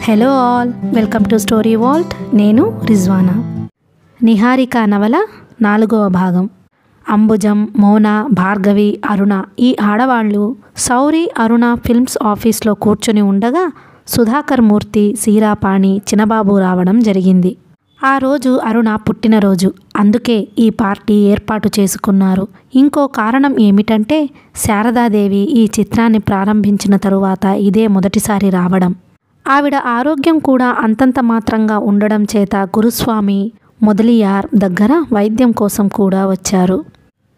Hello all, welcome to story Walt. నేను రిజ్వానా. నిహారిక నవల 4వ భాగం. అంబుజం, మోన, భార్గవి, అరుణ ఈ ఆడవాళ్ళు సౌరి అరుణ ఫిల్మ్స్ ఆఫీస్లో కూర్చొని ఉండగా సుధాకర్ మూర్తి, సీరాపాణి, చిన్నబాబు రావడం జరిగింది. ఆ రోజు అరుణ పుట్టినరోజు, అందుకే ఈ పార్టీ ఏర్పాటు చేసుకున్నారు. ఇంకో కారణం ఏమిటంటే శారదాదేవి ఈ చిత్రాన్ని ప్రారంభించిన తరువాత ఇదే మొదటిసారి రావడం. ఆవిడ ఆరోగ్యం కూడా అంతంత మాత్రంగా ఉండడం చేత గురుస్వామి మొదలియార్ దగ్గర వైద్యం కోసం కూడా వచ్చారు.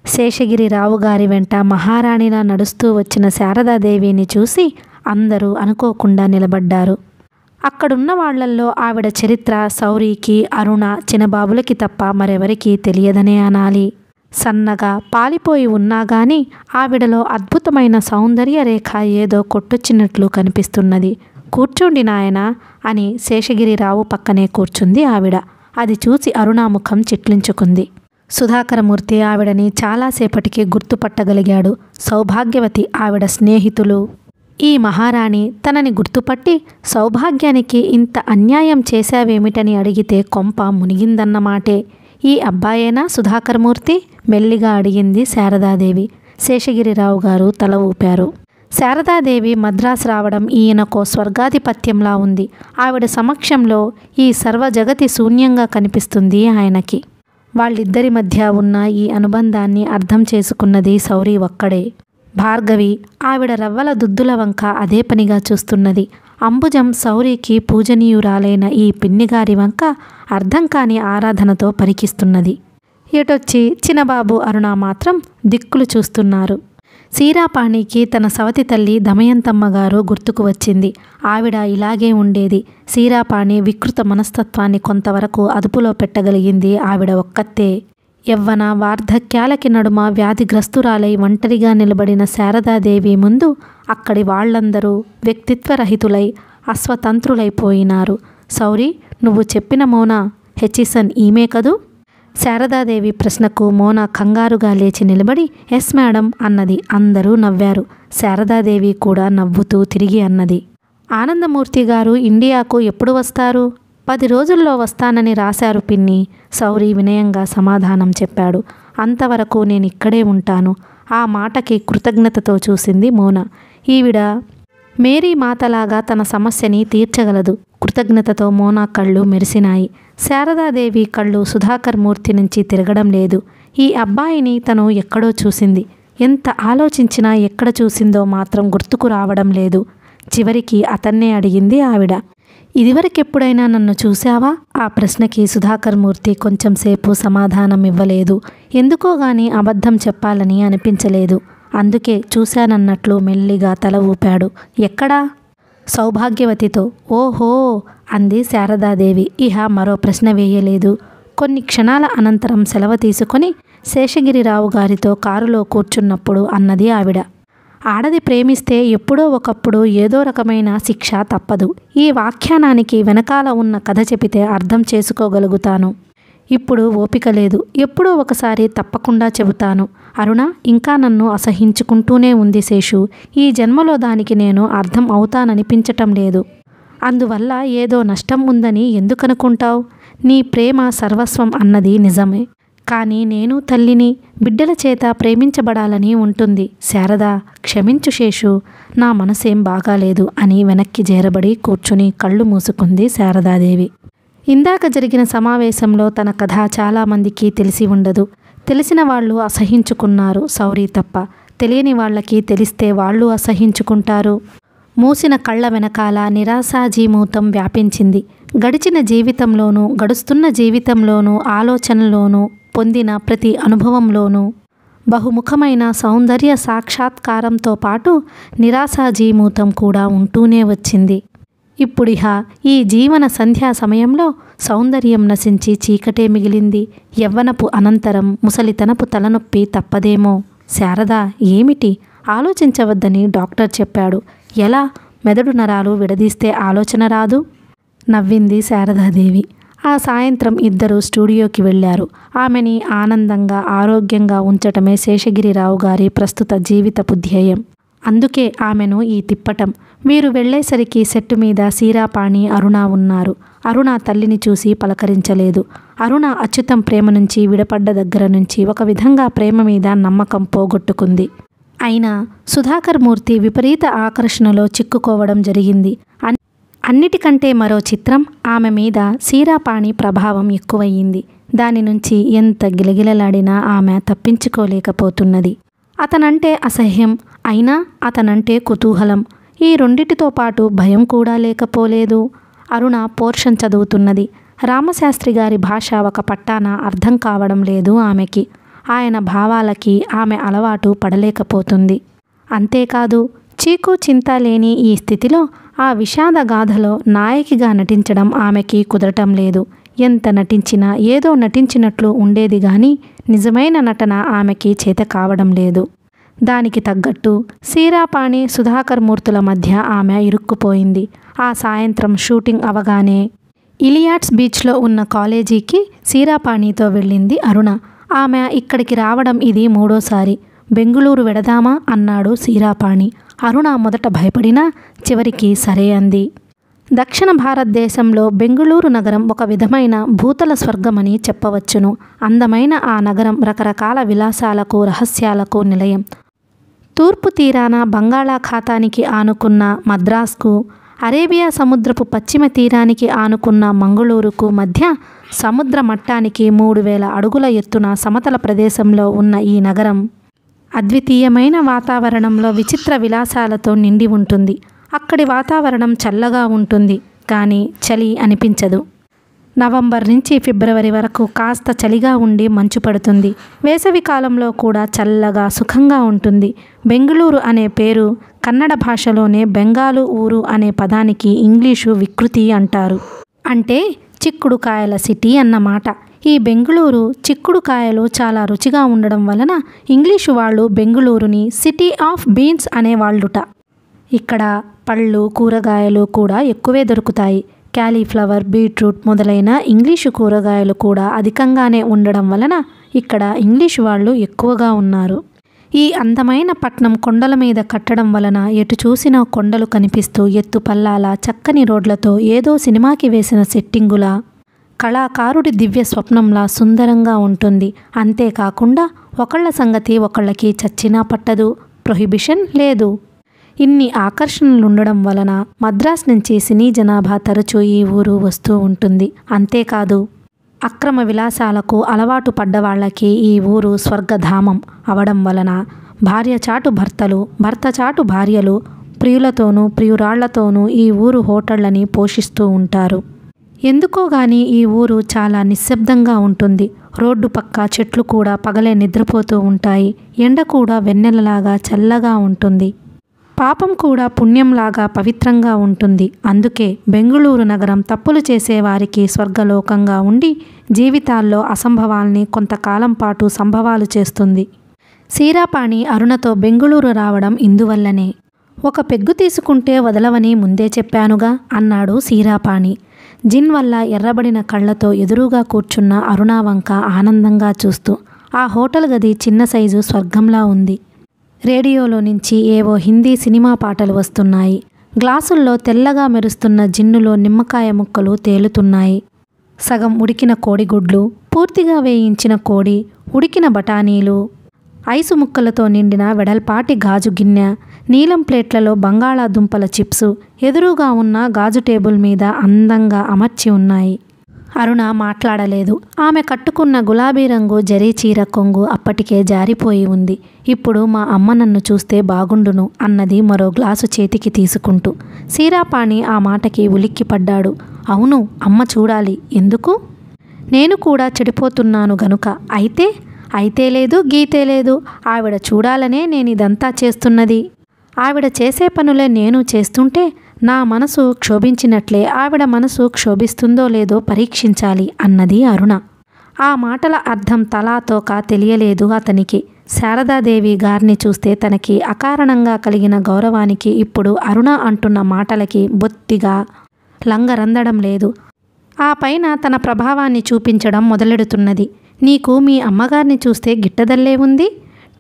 శేషగిరిరావు గారి వెంట మహారాణిలా నడుస్తూ వచ్చిన శారదాదేవిని చూసి అందరూ అనుకోకుండా నిలబడ్డారు. అక్కడున్న వాళ్లల్లో ఆవిడ చరిత్ర సౌరికి, అరుణ, చిన్నబాబులకి తప్ప మరెవరికీ తెలియదనే అనాలి. సన్నగా పాలిపోయి ఉన్నా గాని ఆవిడలో అద్భుతమైన సౌందర్య రేఖ ఏదో కొట్టొచ్చినట్లు కనిపిస్తున్నది. కూర్చోండి నాయనా అని శేషగిరిరావు పక్కనే కూర్చుంది ఆవిడ. అది చూసి అరుణ ముఖం చిట్లించుకుంది. సుధాకరమూర్తి ఆవిడని చాలాసేపటికి గుర్తుపట్టగలిగాడు. సౌభాగ్యవతి ఆవిడ స్నేహితులు. ఈ మహారాణి తనని గుర్తుపట్టి సౌభాగ్యానికి ఇంత అన్యాయం చేశావేమిటని అడిగితే కొంప మునిగిందన్నమాటే. ఈ అబ్బాయేనా సుధాకరమూర్తి? మెల్లిగా అడిగింది శారదాదేవి. శేషగిరిరావు గారు తల ఊపారు. శారదాదేవి మద్రాసు రావడం ఈయనకో స్వర్గాధిపత్యంలా ఉంది. ఆవిడ సమక్షంలో ఈ సర్వజగతి శూన్యంగా కనిపిస్తుంది ఆయనకి. వాళ్ళిద్దరి మధ్య ఉన్న ఈ అనుబంధాన్ని అర్థం చేసుకున్నది సౌరి ఒక్కడే. భార్గవి ఆవిడ రవ్వల దుద్దుల వంక అదే పనిగా చూస్తున్నది. అంబుజం సౌరికి పూజనీయురాలైన ఈ పిన్నిగారి వంక అర్థం కాని ఆరాధనతో పరికిస్తున్నది. ఎటొచ్చి చిన్నబాబు, అరుణ మాత్రం దిక్కులు చూస్తున్నారు. సీరాపాణికి తన సవతి తల్లి దమయంతమ్మగారు గుర్తుకు వచ్చింది. ఆవిడ ఇలాగే ఉండేది. సీరాపాణి వికృత మనస్తత్వాన్ని కొంతవరకు అదుపులో పెట్టగలిగింది ఆవిడ ఒక్కతే. యవ్వన వార్ధక్యాలకి నడుమ వ్యాధిగ్రస్తురాలై ఒంటరిగా నిలబడిన శారదాదేవి ముందు అక్కడి వాళ్లందరూ వ్యక్తిత్వరహితులై అస్వతంత్రులైపోయినారు. సౌరి, నువ్వు చెప్పిన మోనా హెచిసన్ ఈమె కదూ? శారదాదేవి ప్రశ్నకు మోనా కంగారుగా లేచి నిలబడి ఎస్ మేడం అన్నది. అందరూ నవ్వారు. శారదాదేవి కూడా నవ్వుతూ తిరిగి అన్నది, ఆనందమూర్తి గారు ఇండియాకు ఎప్పుడు వస్తారు? 10 రోజుల్లో వస్తానని రాశారు పిన్ని. సౌరి వినయంగా సమాధానం చెప్పాడు. అంతవరకు నేను ఇక్కడే ఉంటాను. ఆ మాటకి కృతజ్ఞతతో చూసింది మోన. ఈవిడ మేరీ మాతలాగా తన సమస్యని తీర్చగలదు. కృతజ్ఞతతో మోనా కళ్ళు మెరిసినాయి. శారదాదేవి కళ్ళు సుధాకర్ మూర్తి నుంచి తిరగడం లేదు. ఈ అబ్బాయిని తను ఎక్కడో చూసింది. ఎంత ఆలోచించినా ఎక్కడ చూసిందో మాత్రం గుర్తుకు రావడం లేదు. చివరికి అతన్నే అడిగింది ఆవిడ. ఇదివరకెప్పుడైనా నన్ను చూశావా? ఆ ప్రశ్నకి సుధాకర్ మూర్తి కొంచెం సేపు సమాధానం ఇవ్వలేదు. ఎందుకో గాని అబద్ధం చెప్పాలని అనిపించలేదు. అందుకే చూశానన్నట్లు మెల్లిగా తల ఊపాడు. ఎక్కడా? సౌభాగ్యవతితో. ఓహో అంది శారదాదేవి. ఇహ మరో ప్రశ్న వేయలేదు. కొన్ని క్షణాల అనంతరం సెలవు తీసుకొని శేషగిరిరావు గారితో కారులో కూర్చున్నప్పుడు అన్నది ఆవిడ. ఆడది ప్రేమిస్తే ఎప్పుడో ఒకప్పుడు ఏదో రకమైన శిక్ష తప్పదు. ఈ వాఖ్యానానికి వెనకాల ఉన్న కథ చెబితే అర్థం చేసుకోగలుగుతాను. ఇప్పుడు ఓపిక లేదు. ఎప్పుడో ఒకసారి తప్పకుండా చెబుతాను. అరుణ ఇంకా నన్ను అసహించుకుంటూనే ఉంది శేషు. ఈ జన్మలో దానికి నేను అర్థం అవుతాననిపించటం లేదు. అందువల్ల ఏదో నష్టం ఉందని ఎందుకనుకుంటావు? నీ ప్రేమ సర్వస్వం అన్నది నిజమే. కానీ నేను తల్లిని, బిడ్డల చేత ప్రేమించబడాలని ఉంటుంది. శారదా, క్షమించు శేషు, నా మనసేం బాగాలేదు అని వెనక్కి చేరబడి కూర్చుని కళ్ళు మూసుకుంది శారదాదేవి. ఇందాక జరిగిన సమావేశంలో తన కథ చాలామందికి తెలిసి ఉండదు. తెలిసిన వాళ్ళు అసహించుకున్నారు, సౌరి తప్ప. తెలియని వాళ్ళకి తెలిస్తే వాళ్ళు అసహించుకుంటారు. మూసిన కళ్ళ వెనకాల నిరాశాజీమూతం వ్యాపించింది. గడిచిన జీవితంలోనూ, గడుస్తున్న జీవితంలోనూ, ఆలోచనలోనూ, పొందిన ప్రతి అనుభవంలోనూ బహుముఖమైన సౌందర్య సాక్షాత్కారంతో పాటు నిరాశాజీమూతం కూడా ఉంటూనే వచ్చింది. ఇప్పుడిహ ఈ జీవన సంధ్యా సమయంలో సౌందర్యం నశించి చీకటే మిగిలింది. యవ్వనపు అనంతరం ముసలితనపు తలనొప్పి తప్పదేమో. శారదా, ఏమిటి? ఆలోచించవద్దని డాక్టర్ చెప్పాడు. ఎలా? మెదడు నరాలు విడదీస్తే ఆలోచన రాదు? నవ్వింది శారదాదేవి. ఆ సాయంత్రం ఇద్దరు స్టూడియోకి వెళ్ళారు. ఆమెని ఆనందంగా, ఆరోగ్యంగా ఉంచటమే శేషగిరిరావు గారి ప్రస్తుత జీవితపు ధ్యేయం. అందుకే ఆమెను ఈ తిప్పటం. వీరు వెళ్ళేసరికి సెట్టు మీద సీరాపాణి, అరుణ ఉన్నారు. అరుణ తల్లిని చూసి పలకరించలేదు. అరుణ అచ్యుతం ప్రేమ నుంచి విడపడ్డ దగ్గర నుంచి ఒక విధంగా ప్రేమ మీద నమ్మకం పోగొట్టుకుంది. అయినా సుధాకర్ మూర్తి విపరీత ఆకర్షణలో చిక్కుకోవడం జరిగింది. అన్నిటికంటే మరో చిత్రం, ఆమె మీద సీరాపాణి ప్రభావం ఎక్కువయ్యింది. దాని నుంచి ఎంత గిలగిలలాడినా ఆమె తప్పించుకోలేకపోతున్నది. అతనంటే అసహ్యం, అయినా అతనంటే కుతూహలం. ఈ రెండిటితో పాటు భయం కూడా లేకపోలేదు. అరుణ పోర్షన్ చదువుతున్నది. రామశాస్త్రి గారి భాష ఒక పట్టాన అర్థం కావడం లేదు ఆమెకి. ఆయన భావాలకి ఆమె అలవాటు పడలేకపోతుంది. అంతేకాదు, చీకు చింత లేని ఈ స్థితిలో ఆ విషాద గాథలో నాయకిగా నటించడం ఆమెకి కుదరటం లేదు. ఎంత నటించినా ఏదో నటించినట్లు ఉండేది గాని నిజమైన నటన ఆమెకి చేత కావడం లేదు. దానికి తగ్గట్టు సీరాపాణి, సుధాకర్ మూర్తుల మధ్య ఆమె ఇరుక్కుపోయింది. ఆ సాయంత్రం షూటింగ్ అవగానే ఇలియాడ్స్ బీచ్లో ఉన్న కాలేజీకి సీరాపాణితో వెళ్ళింది అరుణ. ఆమె ఇక్కడికి రావడం ఇది 3వసారి. బెంగుళూరు వెడదామా అన్నాడు సీరాపాణి. అరుణ మొదట భయపడినా చివరికి సరే అంది. దక్షిణ భారతదేశంలో బెంగుళూరు నగరం ఒక విధమైన భూతల స్వర్గమని చెప్పవచ్చును. అందమైన ఆ నగరం రకరకాల విలాసాలకు, రహస్యాలకు నిలయం. తూర్పు తీరాన బంగాళాఖాతానికి ఆనుకున్న మద్రాస్కు, అరేబియా సముద్రపు పశ్చిమ తీరానికి ఆనుకున్న మంగళూరుకు మధ్య సముద్ర మట్టానికి 3000 అడుగుల ఎత్తున సమతల ప్రదేశంలో ఉన్న ఈ నగరం అద్వితీయమైన వాతావరణంలో విచిత్ర విలాసాలతో నిండి ఉంటుంది. అక్కడి వాతావరణం చల్లగా ఉంటుంది, కానీ చలి అనిపించదు. నవంబర్ నుంచి ఫిబ్రవరి వరకు కాస్త చలిగా ఉండి మంచు పడుతుంది. వేసవి కాలంలో కూడా చల్లగా సుఖంగా ఉంటుంది. బెంగుళూరు అనే పేరు కన్నడ భాషలోనే బెంగాలు ఊరు అనే పదానికి ఇంగ్లీషు వికృతి అంటారు. అంటే చిక్కుడుకాయల సిటీ అన్నమాట. ఈ బెంగుళూరు చిక్కుడుకాయలు చాలా రుచిగా ఉండడం వలన ఇంగ్లీషు వాళ్ళు బెంగుళూరుని సిటీ ఆఫ్ బీన్స్ అనేవాళ్ళుట. ఇక్కడ పళ్ళు, కూరగాయలు కూడా ఎక్కువే దొరుకుతాయి. క్యాలీఫ్లవర్, బీట్రూట్ మొదలైన ఇంగ్లీషు కూరగాయలు కూడా అధికంగానే ఉండడం వలన ఇక్కడ ఇంగ్లీషు వాళ్ళు ఎక్కువగా ఉన్నారు. ఈ అందమైన పట్నం కొండల మీద కట్టడం వలన ఎటు చూసినా కొండలు కనిపిస్తూ ఎత్తు పల్లాల చక్కని రోడ్లతో ఏదో సినిమాకి వేసిన సెట్టింగులా, కళాకారుడి దివ్య స్వప్నంలా సుందరంగా ఉంటుంది. అంతేకాకుండా ఒకళ్ళ సంగతి ఒకళ్ళకి చచ్చినా పట్టదు. ప్రొహిబిషన్ లేదు. ఇన్ని ఆకర్షణలుండడం వలన మద్రాస్ నుంచి సినీ జనాభా తరచూ ఈ ఊరు వస్తూ ఉంటుంది. అంతేకాదు, అక్రమ విలాసాలకు అలవాటు పడ్డవాళ్లకి ఈ ఊరు స్వర్గధామం అవడం వలన భార్యచాటు భర్తలు, భర్తచాటు భార్యలు ప్రియులతోనూ ప్రియురాళ్లతోనూ ఈ ఊరు హోటళ్లని పోషిస్తూ ఉంటారు. ఎందుకో గాని ఈ ఊరు చాలా నిశ్శబ్దంగా ఉంటుంది. రోడ్డు పక్క చెట్లు కూడా పగలే నిద్రపోతూ ఉంటాయి. ఎండ కూడా వెన్నెలలాగా చల్లగా ఉంటుంది. పాపం కూడా పుణ్యంలాగా పవిత్రంగా ఉంటుంది. అందుకే బెంగుళూరు నగరం తప్పులు చేసేవారికి స్వర్గలోకంగా ఉండి జీవితాల్లో అసంభవాల్ని కొంతకాలం పాటు సంభవాలు చేస్తుంది. సీరాపాణి అరుణతో బెంగుళూరు రావడం ఇందువల్లనే. ఒక పెగ్గు తీసుకుంటే వదలవని ముందే చెప్పానుగా అన్నాడు సీరాపాణి. జిన్ వల్ల ఎర్రబడిన కళ్ళతో ఎదురుగా కూర్చున్న అరుణ వంక ఆనందంగా చూస్తూ. ఆ హోటల్ గది చిన్న సైజు స్వర్గంలా ఉంది. రేడియోలో నుంచి ఏవో హిందీ సినిమా పాటలు వస్తున్నాయి. గ్లాసుల్లో తెల్లగా మెరుస్తున్న జిన్నులో నిమ్మకాయ ముక్కలు తేలుతున్నాయి. సగం ఉడికిన కోడిగుడ్లు, పూర్తిగా వేయించిన కోడి, ఉడికిన బఠానీలు, ఐసు ముక్కలతో నిండిన వెడల్పాటి గాజు గిన్నె, నీలం ప్లేట్లలో బంగాళాదుంపల చిప్సు ఎదురుగా ఉన్న గాజు టేబుల్ మీద అందంగా అమర్చి ఉన్నాయి. అరుణ మాట్లాడలేదు. ఆమె కట్టుకున్న గులాబీ రంగు జరీ చీర కొంగు అప్పటికే జారిపోయి ఉంది. ఇప్పుడు మా అమ్మ నన్ను చూస్తే బాగుండును అన్నది మరో గ్లాసు చేతికి తీసుకుంటూ. సీరాపాణి ఆ మాటకి ఉలిక్కిపడ్డాడు. అవును, అమ్మ చూడాలి. ఎందుకు? నేను కూడా చెడిపోతున్నాను గనుక. అయితే లేదు, గీతే లేదు. ఆవిడ చూడాలనే నేనిదంతా చేస్తున్నది. ఆవిడ చేసే పనులే నేను చేస్తుంటే నా మనసు క్షోభించినట్లే ఆవిడ మనసు క్షోభిస్తుందో లేదో పరీక్షించాలి అన్నది అరుణ. ఆ మాటల అర్థం తలాతోక తెలియలేదు అతనికి. శారదాదేవి గారిని చూస్తే తనకి అకారణంగా కలిగిన గౌరవానికి ఇప్పుడు అరుణ అంటున్న మాటలకి బొత్తిగా లంగరందడం లేదు. ఆ పైన తన ప్రభావాన్ని చూపించడం మొదలెడుతున్నది. నీకు మీ అమ్మగారిని చూస్తే గిట్టదల్లే ఉంది.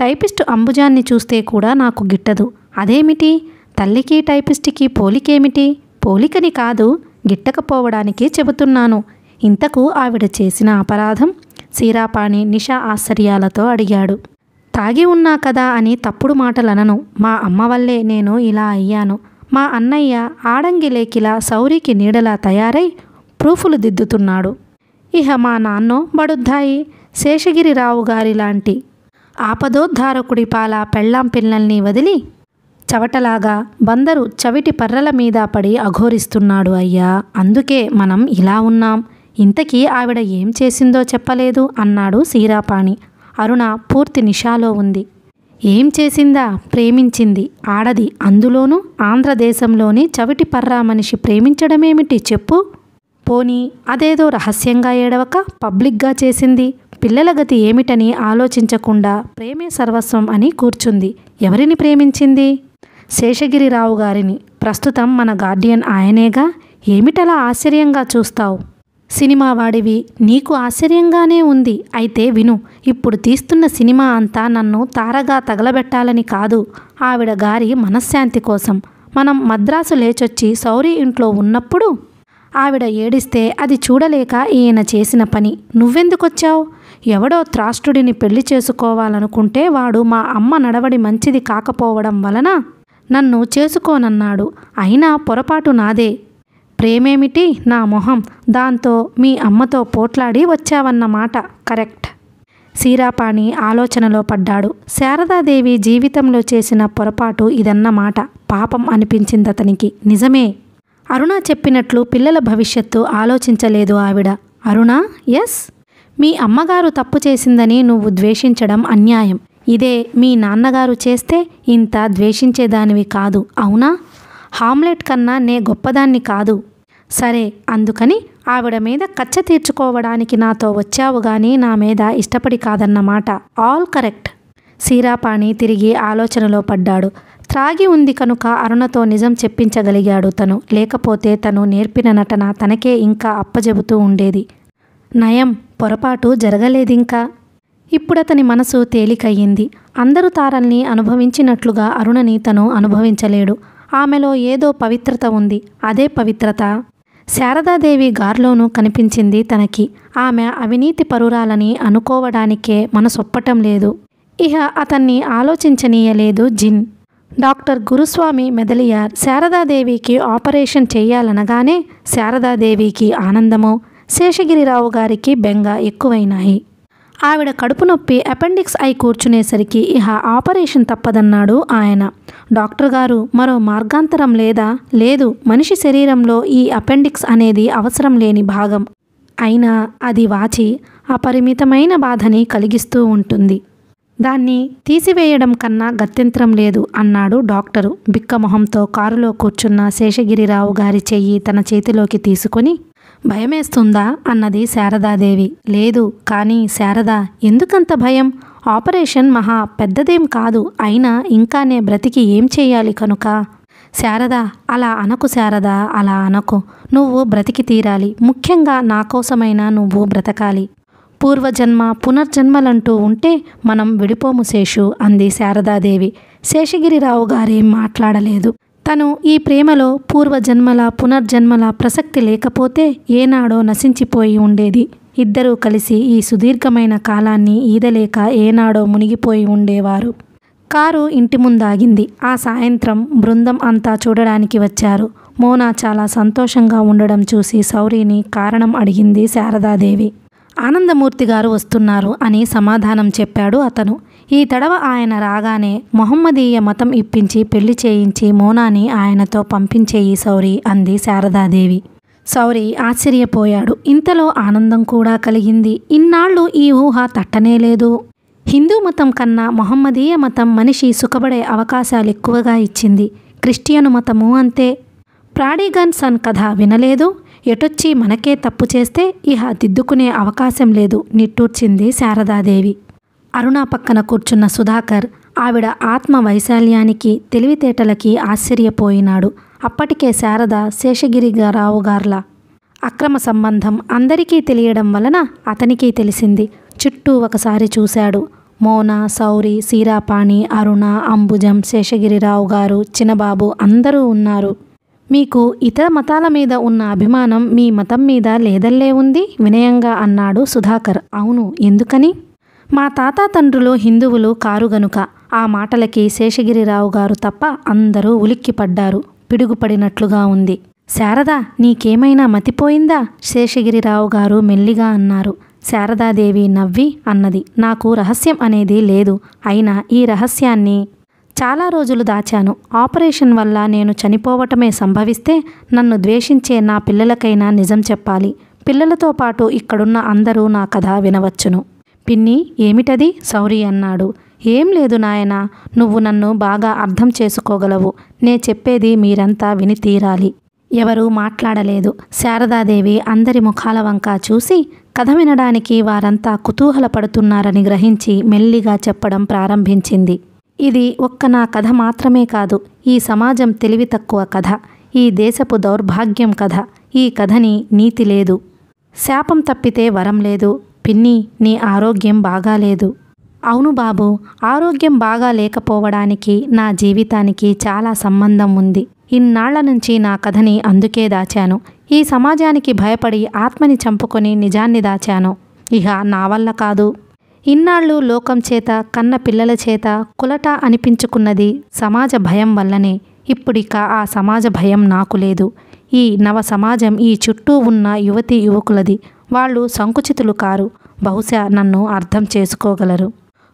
టైపిస్టు అంబుజాన్ని చూస్తే కూడా నాకు గిట్టదు. అదేమిటి? తల్లికి టైపిస్ట్కి పోలికేమిటి? పోలికని కాదు, గిట్టకపోవడానికి చెబుతున్నాను. ఇంతకు ఆవిడ చేసిన అపరాధం? సీరాపాణి నిషా ఆశ్చర్యాలతో అడిగాడు. తాగి ఉన్నా కదా అని తప్పుడు మాటలనను. మా అమ్మ వల్లే నేను ఇలా అయ్యాను. మా అన్నయ్య ఆడంగి లేకిలా సౌరికి నీడలా తయారై ప్రూఫులు దిద్దుతున్నాడు. ఇహ మా నాన్నో బడుద్దాయి, శేషగిరిరావు గారి లాంటి ఆపదోద్ధారకుడి పాల పెళ్ళాం పిల్లల్ని వదిలి చవటలాగా బందరు చవిటి పర్రల మీద పడి అఘోరిస్తున్నాడు అయ్యా. అందుకే మనం ఇలా ఉన్నాం. ఇంతకీ ఆవిడ ఏం చేసిందో చెప్పలేదు అన్నాడు సీరాపాణి. అరుణ పూర్తి నిషాలో ఉంది. ఏం చేసిందా? ప్రేమించింది. ఆడది, అందులోనూ ఆంధ్రదేశంలోని చవిటి పర్రా మనిషి ప్రేమించడమేమిటి చెప్పు? పోనీ అదేదో రహస్యంగా ఏడవక పబ్లిక్గా చేసింది. పిల్లల గతి ఏమిటని ఆలోచించకుండా ప్రేమే సర్వస్వం అని కూర్చుంది. ఎవరిని ప్రేమించింది? శేషగిరిరావు గారిని. ప్రస్తుతం మన గార్డియన్ ఆయనేగా. ఏమిటలా ఆశ్చర్యంగా చూస్తావు? సినిమా వాడివి, నీకు ఆశ్చర్యంగానే ఉంది. అయితే విను. ఇప్పుడు తీస్తున్న సినిమా అంతా నన్ను తారగా తగలబెట్టాలని కాదు, ఆవిడ గారి మనశ్శాంతి కోసం. మనం మద్రాసు లేచొచ్చి సౌరి ఇంట్లో ఉన్నప్పుడు ఆవిడ ఏడిస్తే అది చూడలేక ఈయన చేసిన పని. నువ్వెందుకొచ్చావు? ఎవడో త్రాష్టుడిని పెళ్లి చేసుకోవాలనుకుంటే వాడు మా అమ్మ నడవడి మంచిది కాకపోవడం వలన నన్ను చేసుకోనన్నాడు. అయినా పొరపాటు నాదే. ప్రేమేమిటి నా మొహం. దాంతో మీ అమ్మతో పోట్లాడి వచ్చావన్నమాట. కరెక్ట్. సీరాపాణి ఆలోచనలో పడ్డాడు. శారదాదేవి జీవితంలో చేసిన పొరపాటు ఇదన్నమాట. పాపం అనిపించిందతనికి. నిజమే. అరుణ చెప్పినట్లు పిల్లల భవిష్యత్తు ఆలోచించలేదు ఆవిడ. అరుణ, ఎస్, మీ అమ్మగారు తప్పు చేసిందని నువ్వు ద్వేషించడం అన్యాయం. ఇదే మీ నాన్నగారు చేస్తే ఇంత ద్వేషించేదానివి కాదు, అవునా? హామ్లెట్ కన్నా నే గొప్పదాన్ని కాదు. సరే, అందుకని ఆవిడ మీద కచ్చ తీర్చుకోవడానికి నాతో వచ్చావు గాని నా మీద ఇష్టపడి కాదన్నమాట. All correct. సీరాపాణి తిరిగి ఆలోచనలో పడ్డాడు. త్రాగి ఉంది కనుక అరుణతో నిజం చెప్పించగలిగాడు తను. లేకపోతే తను నేర్పిన నటన తనకే ఇంకా అప్పజెబుతూ ఉండేది. నయం, పొరపాటు జరగలేదింకా. ఇప్పుడతని మనసు తేలికయ్యింది. అందరు తారల్ని అనుభవించినట్లుగా అరుణని తను అనుభవించలేడు. ఆమెలో ఏదో పవిత్రత ఉంది. అదే పవిత్రత శారదాదేవి గారిలోనూ కనిపించింది తనకి. ఆమె అవినీతి పరురాలని అనుకోవడానికే మనసొప్పటం లేదు. ఇహ అతన్ని ఆలోచించనీయలేదు జిన్. డాక్టర్ గురుస్వామి మెదలియార్ శారదాదేవికి ఆపరేషన్ చెయ్యాలనగానే శారదాదేవికి ఆనందమో, శేషగిరిరావు గారికి బెంగ ఎక్కువైనాయి. ఆవిడ కడుపు నొప్పి అపెండిక్స్ అయి కూర్చునేసరికి ఇహ ఆపరేషన్ తప్పదన్నాడు ఆయన. డాక్టర్ గారు, మరో మార్గాంతరం లేదా? లేదు, మనిషి శరీరంలో ఈ అపెండిక్స్ అనేది అవసరం లేని భాగం. అయినా అది వాచి అపరిమితమైన బాధని కలిగిస్తూ ఉంటుంది. దాన్ని తీసివేయడం కన్నా గత్యంతరం లేదు అన్నాడు డాక్టరు. బిక్కమొహంతో కారులో కూర్చున్న శేషగిరిరావు గారి చెయ్యి తన చేతిలోకి తీసుకొని, భయమేస్తుందా అన్నది శారదాదేవి. లేదు, కానీ శారదా, ఎందుకంత భయం? ఆపరేషన్ మహా పెద్దదేం కాదు. అయినా ఇంకా నే బ్రతికి ఏం చేయాలి కనుక. శారదా, అలా అనకు శారదా, అలా అనకు. నువ్వు బ్రతికి తీరాలి. ముఖ్యంగా నా కోసమైనా నువ్వు బ్రతకాలి. పూర్వజన్మ పునర్జన్మలంటూ ఉంటే మనం విడిపోము శేషు అంది శారదాదేవి. శేషగిరిరావు గారేం మాట్లాడలేదు. తను ఈ ప్రేమలో పూర్వజన్మల పునర్జన్మల ప్రసక్తి లేకపోతే ఏనాడో నశించిపోయి ఉండేది. ఇద్దరూ కలిసి ఈ సుదీర్ఘమైన కాలాన్ని ఈదలేక ఏనాడో మునిగిపోయి ఉండేవారు. కారు ఇంటి ముందాగింది. ఆ సాయంత్రం బృందం అంతా చూడడానికి వచ్చారు. మోనా చాలా సంతోషంగా ఉండడం చూసి సౌరిని కారణం అడిగింది శారదాదేవి. ఆనందమూర్తి గారు వస్తున్నారు అని సమాధానం చెప్పాడు అతను. ఈ తడవ ఆయన రాగానే మొహమ్మదీయ మతం ఇప్పించి పెళ్లి చేయించి మోనాని ఆయనతో పంపించేయి సౌరి అంది శారదాదేవి. సౌరి ఆశ్చర్యపోయాడు. ఇంతలో ఆనందం కూడా కలిగింది. ఇన్నాళ్ళు ఈ ఊహ తట్టనేలేదు. హిందూ మతం కన్నా మొహమ్మదీయ మతం మనిషి సుఖపడే అవకాశాలు ఎక్కువగా ఇచ్చింది. క్రిస్టియను మతము అంతే. ప్రాడిగన్ సన్ కథ వినలేదు? ఎటొచ్చి మనకే తప్పు చేస్తే ఇహ దిద్దుకునే అవకాశం లేదు నిట్టూర్చింది శారదాదేవి. అరుణ పక్కన కూర్చున్న సుధాకర్ ఆవిడ ఆత్మ వైశాల్యానికి తెలివితేటలకి ఆశ్చర్యపోయినాడు. అప్పటికే శారద శేషగిరిరావు గార్ల అక్రమ సంబంధం అందరికీ తెలియడం వలన అతనికి తెలిసింది. చుట్టూ ఒకసారి చూశాడు. మోన, సౌరి, సీరాపాణి, అరుణ, అంబుజం, శేషగిరిరావు గారు, చిన్నబాబు అందరూ ఉన్నారు. మీకు ఇతర మతాల మీద ఉన్న అభిమానం మీ మతం మీద లేదల్లే ఉంది వినయంగా అన్నాడు సుధాకర్. అవును, ఎందుకని? మా తాత తండ్రులు హిందువులు కారు గనుక. ఆ మాటలకి శేషగిరిరావు గారు తప్ప అందరూ ఉలిక్కిపడ్డారు. పిడుగుపడినట్లుగా ఉంది. శారదా, నీకేమైనా మతిపోయిందా? శేషగిరిరావు గారు మెల్లిగా అన్నారు. శారదాదేవి నవ్వి అన్నది, నాకు రహస్యం అనేది లేదు. అయినా ఈ రహస్యాన్ని చాలా రోజులు దాచాను. ఆపరేషన్ వల్ల నేను చనిపోవటమే సంభవిస్తే నన్ను ద్వేషించే నా పిల్లలకైనా నిజం చెప్పాలి. పిల్లలతో పాటు ఇక్కడున్న అందరూ నా కథ వినవచ్చును. పిన్ని, ఏమిటది? సౌరి అన్నాడు. ఏం లేదు నాయనా, నువ్వు నన్ను బాగా అర్థం చేసుకోగలవు. నే చెప్పేది మీరంతా విని తీరాలి. ఎవరూ మాట్లాడలేదు. శారదాదేవి అందరి ముఖాల వంక చూసి కథ వినడానికి వారంతా కుతూహలపడుతున్నారని గ్రహించి మెల్లిగా చెప్పడం ప్రారంభించింది. ఇది ఒక్క నా కథ మాత్రమే కాదు. ఈ సమాజం తెలివి తక్కువ కథ. ఈ దేశపు దౌర్భాగ్యం కథ. ఈ కథని నీతి లేదు. శాపం తప్పితే వరం లేదు. పిన్ని, నీ ఆరోగ్యం బాగాలేదు. అవును బాబు, ఆరోగ్యం బాగా లేకపోవడానికి నా జీవితానికి చాలా సంబంధం ఉంది. ఇన్నాళ్ల నుంచి నా కథని అందుకే దాచాను. ఈ సమాజానికి భయపడి ఆత్మని చంపుకొని నిజాన్ని దాచాను. ఇహ నా వల్ల కాదు. ఇన్నాళ్ళు లోకం చేత, కన్న పిల్లల చేత కులట అనిపించుకున్నది సమాజ భయం వల్లనే. ఇప్పుడిక ఆ సమాజ భయం నాకు లేదు. ఈ నవ సమాజం ఈ చుట్టూ ఉన్న యువతీ యువకులది. వాళ్ళు సంకుచితులు కారు. బహుశా నన్ను అర్థం చేసుకోగలరు.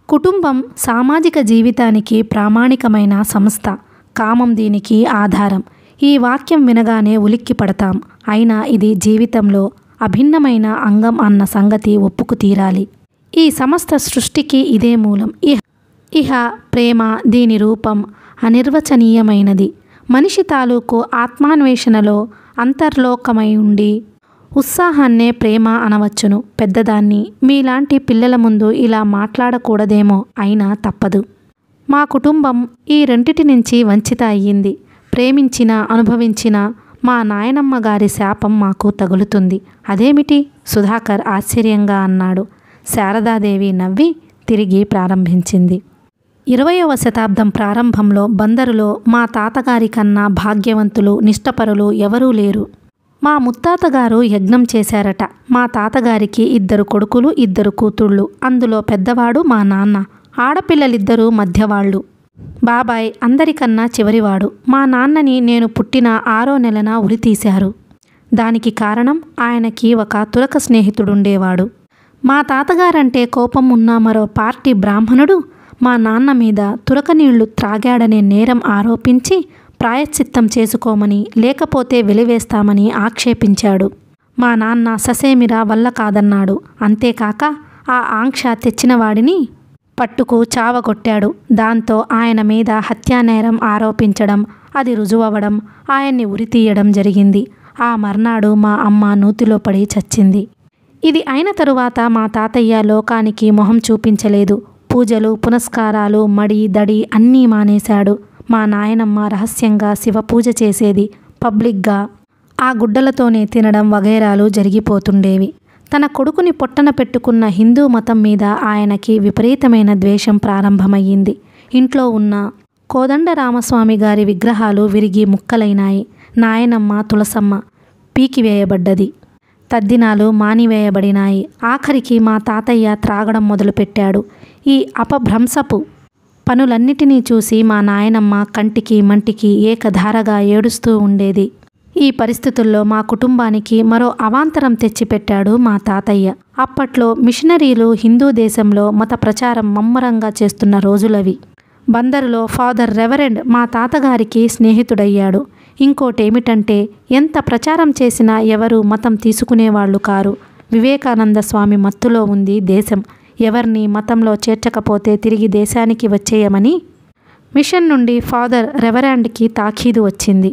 కుటుంబం సామాజిక జీవితానికి ప్రామాణికమైన సంస్థ. కామం దీనికి ఆధారం. ఈ వాక్యం వినగానే ఉలిక్కి పడతాం. అయినా ఇది జీవితంలో అభిన్నమైన అంగం అన్న సంగతి ఒప్పుకు తీరాలి. ఈ సమస్త సృష్టికి ఇదే మూలం. ఇహ ప్రేమ దీని రూపం అనిర్వచనీయమైనది. మనిషి తాలూకు ఆత్మాన్వేషణలో అంతర్లోకమై ఉండి ఉత్సాహాన్నే ప్రేమ అనవచ్చును. పెద్దదాన్ని మీలాంటి పిల్లల ముందు ఇలా మాట్లాడకూడదేమో, అయినా తప్పదు. మా కుటుంబం ఈ రెండిటి నుంచి వంచిత అయ్యింది. ప్రేమించిన, అనుభవించిన మా నాయనమ్మ గారి శాపం మాకు తగులుతుంది. అదేమిటి? సుధాకర్ ఆశ్చర్యంగా అన్నాడు. శారదాదేవి నవ్వి తిరిగి ప్రారంభించింది. 20వ శతాబ్దం ప్రారంభంలో బందరులో మా తాతగారి కన్నా భాగ్యవంతులు, నిష్టపరులు ఎవరూ లేరు. మా ముత్తాతగారు యజ్ఞం చేశారట. మా తాతగారికి 2 కొడుకులు, 2 కూతుళ్ళు. అందులో పెద్దవాడు మా నాన్న. ఆడపిల్లలిద్దరూ మధ్యవాళ్ళు. బాబాయ్ అందరికన్నా చివరివాడు. మా నాన్నని నేను పుట్టిన 6వ నెలన ఉరితీశారు. దానికి కారణం ఆయనకి ఒక తురక స్నేహితుడుండేవాడు. మా తాతగారంటే కోపం ఉన్న మరో పార్టీ బ్రాహ్మణుడు మా నాన్న మీద తురక నీళ్లు త్రాగాడనే నేరం ఆరోపించి ప్రాయశ్చిత్తం చేసుకోమని, లేకపోతే వెలివేస్తామని ఆక్షేపించాడు. మా నాన్న ససేమిరా వల్ల కాదన్నాడు. అంతేకాక ఆ ఆంక్ష తెచ్చిన వాడిని పట్టుకు చావగొట్టాడు. దాంతో ఆయన మీద హత్యానేరం ఆరోపించడం, అది రుజువవడం, ఆయన్ని ఉరితీయడం జరిగింది. ఆ మర్నాడు మా అమ్మ నూతిలో పడి చచ్చింది. ఇది అయిన తరువాత మా తాతయ్య లోకానికి మొహం చూపించలేదు. పూజలు, పునస్కారాలు, మడి దడి అన్నీ మానేశాడు. మా నాయనమ్మ రహస్యంగా శివ పూజ చేసేది. పబ్లిక్గా ఆ గుడ్డలతోనే తినడం వగైరాలు జరిగిపోతుండేవి. తన కొడుకుని పొట్టన పెట్టుకున్న హిందూ మతం మీద ఆయనకి విపరీతమైన ద్వేషం ప్రారంభమయ్యింది. ఇంట్లో ఉన్న కోదండరామస్వామి గారి విగ్రహాలు విరిగి ముక్కలైనాయి. నాయనమ్మ తులసమ్మ పీకివేయబడ్డది. తద్దినాలు మానివేయబడినాయి. ఆఖరికి మా తాతయ్య త్రాగడం మొదలుపెట్టాడు. ఈ అపభ్రంశపు పనులన్నిటినీ చూసి మా నాయనమ్మ కంటికి మంటికి ఏకధారగా ఏడుస్తూ ఉండేది. ఈ పరిస్థితుల్లో మా కుటుంబానికి మరో అవాంతరం తెచ్చిపెట్టాడు మా తాతయ్య. అప్పట్లో మిషనరీలు హిందూ దేశంలో మత ప్రచారం మమ్మరంగా చేస్తున్న రోజులవి. బందరులో ఫాదర్ రెవరెండ్ మా తాతగారికి స్నేహితుడయ్యాడు. ఇంకోటేమిటంటే, ఎంత ప్రచారం చేసినా ఎవరు మతం తీసుకునేవాళ్లు కారు. వివేకానంద స్వామి మత్తులో ఉంది దేశం. ఎవరిని మతంలో చేర్చకపోతే తిరిగి దేశానికి వచ్చేయమని మిషన్ నుండి ఫాదర్ రెవరెండ్కి తాకీదు వచ్చింది.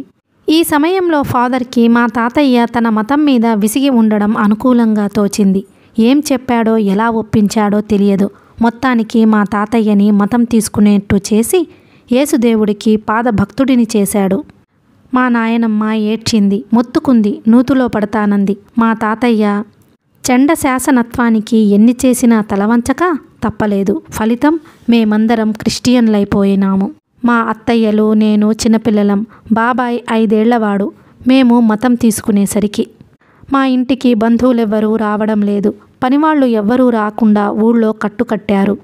ఈ సమయంలో ఫాదర్కి మా తాతయ్య తన మతం మీద విసిగి ఉండడం అనుకూలంగా తోచింది. ఏం చెప్పాడో, ఎలా ఒప్పించాడో తెలియదు. మొత్తానికి మా తాతయ్యని మతం తీసుకునేట్టు చేసి యేసుదేవుడికి పాదభక్తుడిని చేశాడు. మా నాయనమ్మ ఏడ్చింది, మొత్తుకుంది, నూతులో పడతానంది. మా తాతయ్య చండ శాసనత్వానికి ఎన్ని చేసినా తలవంచక తప్పలేదు. ఫలితం మేమందరం క్రిస్టియన్లైపోయినాము. మా అత్తయ్యలు, నేను చిన్నపిల్లలం. బాబాయ్ 5 ఏళ్లవాడు. మేము మతం తీసుకునేసరికి మా ఇంటికి బంధువులెవ్వరూ రావడం లేదు. పనివాళ్ళు ఎవ్వరూ రాకుండా ఊళ్ళో కట్టుకట్టారు.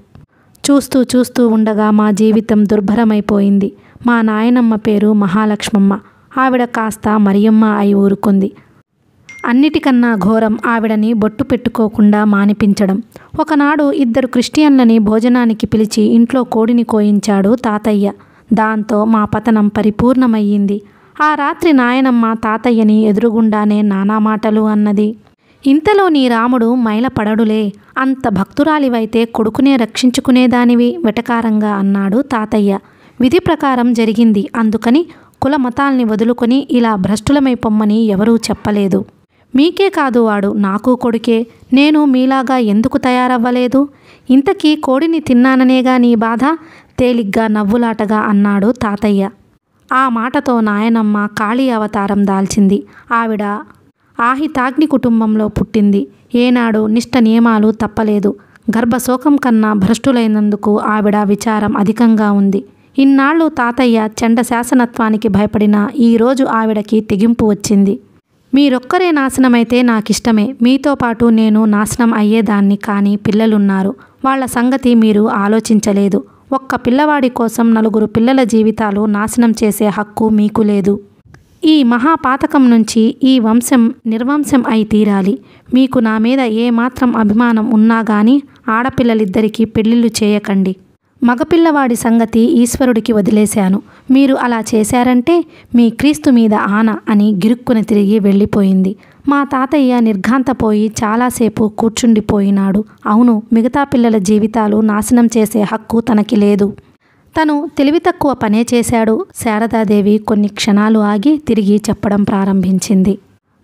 చూస్తూ చూస్తూ ఉండగా మా జీవితం దుర్భరమైపోయింది. మా నాయనమ్మ పేరు మహాలక్ష్మమ్మ. ఆవిడ కాస్త మరియమ్మ అయి ఊరుకుంది. అన్నిటికన్నా ఘోరం ఆవిడని బొట్టు పెట్టుకోకుండా మానిపించడం. ఒకనాడు 2 క్రిస్టియన్లని భోజనానికి పిలిచి ఇంట్లో కోడిని కోయించాడు తాతయ్య. దాంతో మా పతనం పరిపూర్ణమయ్యింది. ఆ రాత్రి నాయనమ్మ తాతయ్యని ఎదురుగుండానే నానా మాటలు అన్నది. ఇంతలో నీ రాముడు మైలపడడులే, అంత భక్తురాలివైతే కొడుకునే రక్షించుకునేదానివి వెటకారంగా అన్నాడు తాతయ్య. విధి ప్రకారం జరిగింది. అందుకని కుల మతాల్ని వదులుకొని ఇలా భ్రష్టులమైపోమ్మని ఎవరూ చెప్పలేదు. మీకే కాదు, వాడు నాకు కొడుకే. నేను మీలాగా ఎందుకు తయారవ్వలేదు? ఇంతకీ కోడిని తిన్నాననేగా నీ బాధ? తేలిగ్గా నవ్వులాటగా అన్నాడు తాతయ్య. ఆ మాటతో నాయనమ్మ కాళీ అవతారం దాల్చింది. ఆవిడ ఆహితాగ్ని కుటుంబంలో పుట్టింది. ఏనాడు నిష్ట నియమాలు తప్పలేదు. గర్భశోకం కన్నా భ్రష్టులైనందుకు ఆవిడ విచారం అధికంగా ఉంది. ఇన్నాళ్ళు తాతయ్య చెండ శాసనత్వానికి భయపడిన ఈరోజు ఆవిడకి తెగింపు వచ్చింది. మీరొక్కరే నాశనమైతే నాకిష్టమే. మీతో పాటు నేను నాశనం అయ్యేదాన్ని. కానీ పిల్లలున్నారు. వాళ్ల సంగతి మీరు ఆలోచించలేదు. ఒక్క పిల్లవాడి కోసం 4 పిల్లల జీవితాలు నాశనం చేసే హక్కు మీకు లేదు. ఈ మహాపాతకం నుంచి ఈ వంశం నిర్వంశం అయి తీరాలి. మీకు నా మీద ఏమాత్రం అభిమానం ఉన్నా గానీ ఆడపిల్లలిద్దరికీ పెళ్లిళ్ళు చేయకండి. మగపిల్లవాడి సంగతి ఈశ్వరుడికి వదిలేశాను. మీరు అలా చేశారంటే మీ క్రీస్తు మీద ఆన అని గిరుక్కున తిరిగి వెళ్ళిపోయింది. మా తాతయ్య నిర్ఘాంతపోయి చాలాసేపు కూర్చుండిపోయినాడు. అవును, మిగతా పిల్లల జీవితాలు నాశనం చేసే హక్కు తనకి లేదు. తను తెలివి తక్కువ పనే చేశాడు. శారదాదేవి కొన్ని క్షణాలు ఆగి తిరిగి చెప్పడం ప్రారంభించింది.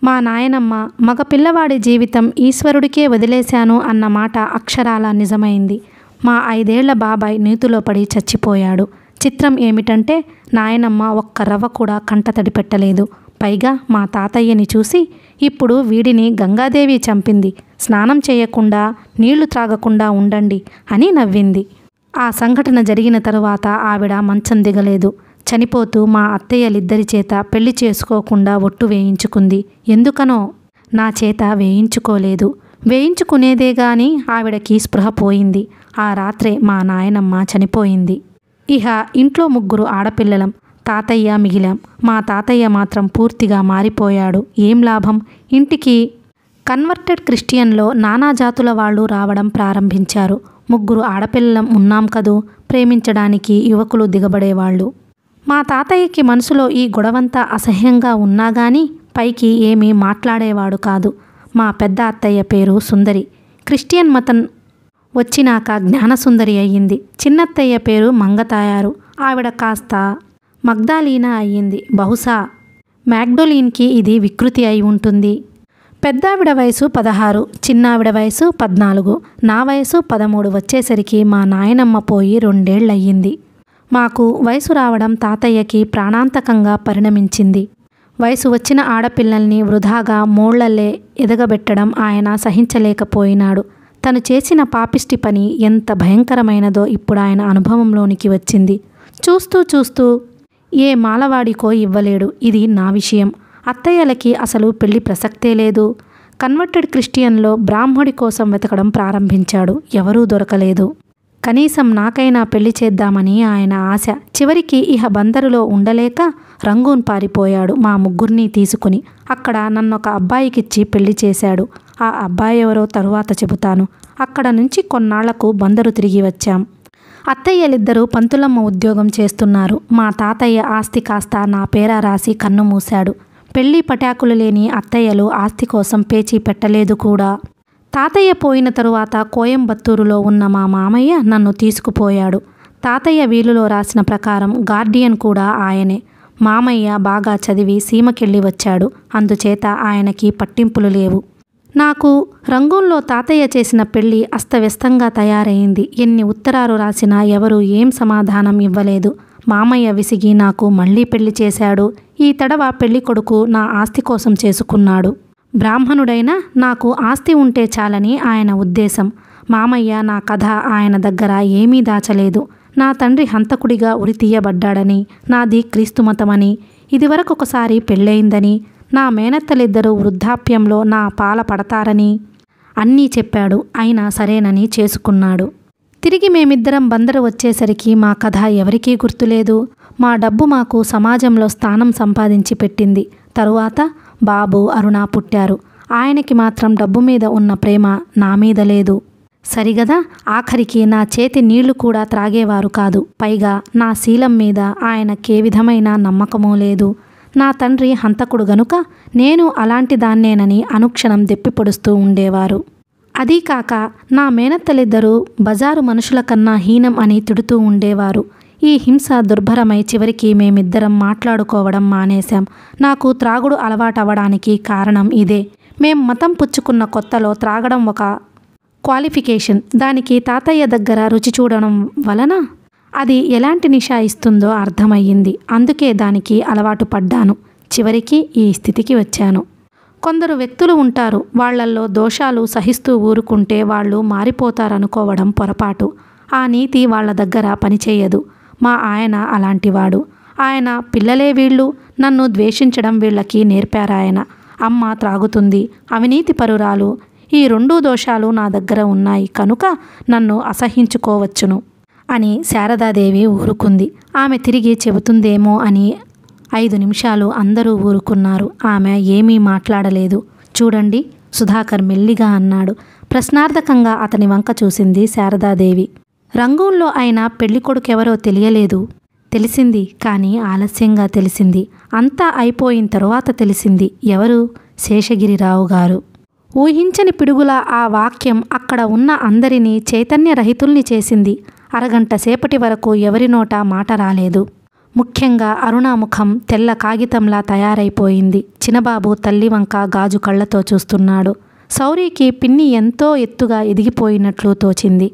మా నాయనమ్మ మగపిల్లవాడి జీవితం ఈశ్వరుడికే వదిలేశాను అన్న మాట అక్షరాల నిజమైంది. మా 5 ఏళ్ల బాబాయ్ నీతిలో పడి చచ్చిపోయాడు. చిత్రం ఏమిటంటే నాయనమ్మ ఒక్క రవ్వ కూడా కంటతడి పెట్టలేదు. పైగా మా తాతయ్యని చూసి ఇప్పుడు వీడిని గంగాదేవి చంపింది, స్నానం చేయకుండా నీళ్లు త్రాగకుండా ఉండండి అని నవ్వింది. ఆ సంఘటన జరిగిన తరువాత ఆవిడ మంచం దిగలేదు. చనిపోతూ మా అత్తయ్యలిద్దరి చేత పెళ్లి చేసుకోకుండా ఒట్టు వేయించుకుంది. ఎందుకనో నా చేత వేయించుకోలేదు. వేయించుకునేదే గాని ఆవిడకి స్పృహ పోయింది. ఆ రాత్రే మా నాయనమ్మ చనిపోయింది. ఇహ ఇంట్లో 3 ఆడపిల్లలం. తాతయ్య మిగిలాం. మా తాతయ్య మాత్రం పూర్తిగా మారిపోయాడు. ఏం లాభం? ఇంటికి కన్వర్టెడ్ క్రిస్టియన్లో నానా జాతుల వాళ్ళు రావడం ప్రారంభించారు. 3 ఆడపిల్లలం ఉన్నాం కదూ, ప్రేమించడానికి యువకులు దిగబడేవాళ్ళు. మా తాతయ్యకి మనసులో ఈ గొడవంతా అసహ్యంగా ఉన్నా గానీ పైకి ఏమీ మాట్లాడేవాడు కాదు. మా పెద్ద అత్తయ్య పేరు సుందరి. క్రిస్టియన్ మతం వచ్చినాక జ్ఞానసుందరి అయ్యింది. చిన్నత్తయ్య పేరు మంగతాయారు. ఆవిడ కాస్త మగ్దాలీనా అయ్యింది. బహుశా మ్యాగ్డోలీన్కి ఇది వికృతి అయి ఉంటుంది. పెద్దావిడ వయసు 16, చిన్నావిడ వయసు 14, నా వయసు 13 వచ్చేసరికి మా నాయనమ్మ పోయి 2 ఏళ్లయ్యింది. మాకు వయసు రావడం తాతయ్యకి ప్రాణాంతకంగా పరిణమించింది. వయసు వచ్చిన ఆడపిల్లల్ని వృధాగా మోళ్లల్లే ఎదగబెట్టడం ఆయన సహించలేకపోయినాడు. తను చేసిన పాపిష్టి పని ఎంత భయంకరమైనదో ఇప్పుడు ఆయన అనుభవంలోనికి వచ్చింది. చూస్తూ చూస్తూ ఏ మాలవాడికో ఇవ్వలేడు. ఇది నా విషయం. అత్తయ్యలకి అసలు పెళ్లి ప్రసక్తే లేదు. కన్వర్టెడ్ క్రిస్టియన్లో బ్రాహ్మడి కోసం వెతకడం ప్రారంభించాడు. ఎవరూ దొరకలేదు. కనీసం నాకైనా పెళ్లి చేద్దామని ఆయన ఆశ. చివరికి ఇహ బందరులో ఉండలేక రంగూన్ పారిపోయాడు మా 3 తీసుకుని. అక్కడ నన్నొక అబ్బాయికిచ్చి పెళ్లి చేశాడు. ఆ అబ్బాయి ఎవరో తరువాత చెబుతాను. అక్కడ నుంచి కొన్నాళ్లకు బందరు తిరిగి వచ్చాం. అత్తయ్యలిద్దరూ పంతులమ్మ ఉద్యోగం చేస్తున్నారు. మా తాతయ్య ఆస్తి కాస్త నా పేర రాసి కన్ను మూశాడు. పెళ్లి పటాకులు లేని అత్తయ్యలు ఆస్తి కోసం పేచీ పెట్టలేదు కూడా. తాతయ్య పోయిన తరువాత కోయంబత్తూరులో ఉన్న మా మామయ్య నన్ను తీసుకుపోయాడు. తాతయ్య వీలులో రాసిన ప్రకారం గార్డియన్ కూడా ఆయనే. మామయ్య బాగా చదివి సీమకెళ్ళి వచ్చాడు. అందుచేత ఆయనకి పట్టింపులు లేవు. నాకు రంగూన్లో తాతయ్య చేసిన పెళ్లి అస్తవ్యస్తంగా తయారైంది. ఎన్ని ఉత్తరాలు రాసినా ఎవరూ ఏం సమాధానం ఇవ్వలేదు. మామయ్య విసిగి నాకు మళ్ళీ పెళ్లి చేశాడు. ఈ తడవ పెళ్లి కొడుకు నా ఆస్తి కోసం చేసుకున్నాడు. బ్రాహ్మణుడైనా నాకు ఆస్తి ఉంటే చాలని ఆయన ఉద్దేశం. మామయ్య నా కథ ఆయన దగ్గర ఏమీ దాచలేదు. నా తండ్రి హంతకుడిగా ఉరితీయబడ్డాడని, నాది క్రీస్తుమతమని, ఇదివరకు ఒకసారి పెళ్ళయిందని, నా మేనత్తలిద్దరూ వృద్ధాప్యంలో నా పాల పడతారని అన్నీ చెప్పాడు. అయినా సరేనని చేసుకున్నాడు. తిరిగి మేమిద్దరం బందరు వచ్చేసరికి మా కథ ఎవరికీ గుర్తులేదు. మా డబ్బు మాకు సమాజంలో స్థానం సంపాదించి పెట్టింది. తరువాత బాబు, అరుణ పుట్టారు. ఆయనకి మాత్రం డబ్బు మీద ఉన్న ప్రేమ నా మీద లేదు. సరిగదా, ఆఖరికి నా చేతి నీళ్లు కూడా త్రాగేవారు కాదు. పైగా నా శీలం మీద ఆయనకే విధమైన నమ్మకమూ లేదు. నా తండ్రి హంతకుడు గనుక నేను అలాంటి దాన్నేనని అనుక్షణం దెప్పిపొడుస్తూ ఉండేవారు. అదీకాక నా మేనత్తలిద్దరూ బజారు మనుషుల కన్నా హీనం అని తిడుతూ ఉండేవారు. ఈ హింస దుర్భరమై చివరికి మేమిద్దరం మాట్లాడుకోవడం మానేశాం. నాకు త్రాగుడు అలవాటవడానికి కారణం ఇదే. మేం మతం పుచ్చుకున్న కొత్తలో త్రాగడం ఒక క్వాలిఫికేషన్. దానికి తాతయ్య దగ్గర రుచి చూడడం వలన అది ఎలాంటి నిషా ఇస్తుందో అర్థమయ్యింది. అందుకే దానికి అలవాటు పడ్డాను. చివరికి ఈ స్థితికి వచ్చాను. కొందరు వ్యక్తులు ఉంటారు, వాళ్లల్లో దోషాలు సహిస్తూ ఊరుకుంటే వాళ్ళు మారిపోతారనుకోవడం పొరపాటు. ఆ నీతి వాళ్ళ దగ్గర పనిచేయదు. మా ఆయన అలాంటివాడు. ఆయన పిల్లలే వీళ్ళు, నన్ను ద్వేషించడం వీళ్ళకి నేర్పారాయన. అమ్మ త్రాగుతుంది, అవినీతి పరురాలు. ఈ రెండూ దోషాలు నా దగ్గర ఉన్నాయి కనుక నన్ను అసహించుకోవచ్చును అని శారదాదేవి ఊరుకుంది. ఆమె తిరిగి చెబుతుందేమో అని 5 నిమిషాలు అందరూ ఊరుకున్నారు. ఆమె ఏమీ మాట్లాడలేదు. చూడండి, సుధాకర్ మెల్లిగా అన్నాడు. ప్రశ్నార్థకంగా అతని వంక చూసింది శారదాదేవి. రంగూన్లో అయినా పెళ్ళికొడుకెవరో తెలియలేదు. తెలిసింది, కానీ ఆలస్యంగా తెలిసింది. అంతా అయిపోయిన తరువాత తెలిసింది. ఎవరు? శేషగిరిరావు గారు. ఊహించని పిడుగులా ఆ వాక్యం అక్కడ ఉన్న అందరినీ చైతన్యరహితుల్ని చేసింది. అరగంట సేపటి వరకు ఎవరి నోట మాట రాలేదు. ముఖ్యంగా అరుణ ముఖం తెల్ల కాగితంలా తయారైపోయింది. చిన్నబాబు తల్లి వంక గాజు కళ్లతో చూస్తున్నాడు. సౌరికి పిన్ని ఎంతో ఎత్తుగా ఎదిగిపోయినట్లు తోచింది.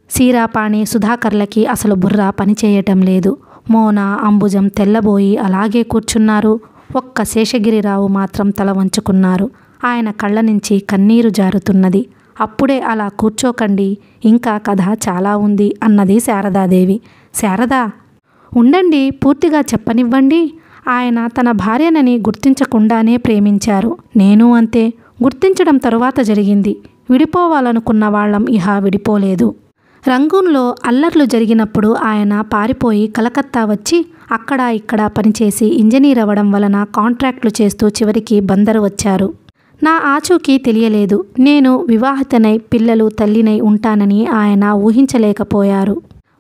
సీరాపాణి, సుధాకర్లకి అసలు బుర్ర పనిచేయటం లేదు. మోన, అంబుజం తెల్లబోయి అలాగే కూర్చున్నారు. ఒక్క శేషగిరిరావు మాత్రం తల వంచుకున్నారు. ఆయన కళ్ళ నుంచి కన్నీరు జారుతున్నది. అప్పుడే అలా కూర్చోకండి, ఇంకా కథ చాలా ఉంది అన్నది శారదాదేవి. శారదా, ఉండండి, పూర్తిగా చెప్పనివ్వండి. ఆయన తన భార్యనని గుర్తించకుండానే ప్రేమించారు. నేను అంతే. గుర్తించడం తరువాత జరిగింది. విడిపోవాలనుకున్న వాళ్ళం ఇహ విడిపోలేదు. రంగూన్లో అల్లర్లు జరిగినప్పుడు ఆయన పారిపోయి కలకత్తా వచ్చి అక్కడ ఇక్కడ పనిచేసి ఇంజనీర్ అవ్వడం వలన కాంట్రాక్టులు చేస్తూ చివరికి బందరు వచ్చారు. నా ఆచూకీ తెలియలేదు. నేను వివాహితనై పిల్లలు తల్లినై ఉంటానని ఆయన ఊహించలేకపోయారు.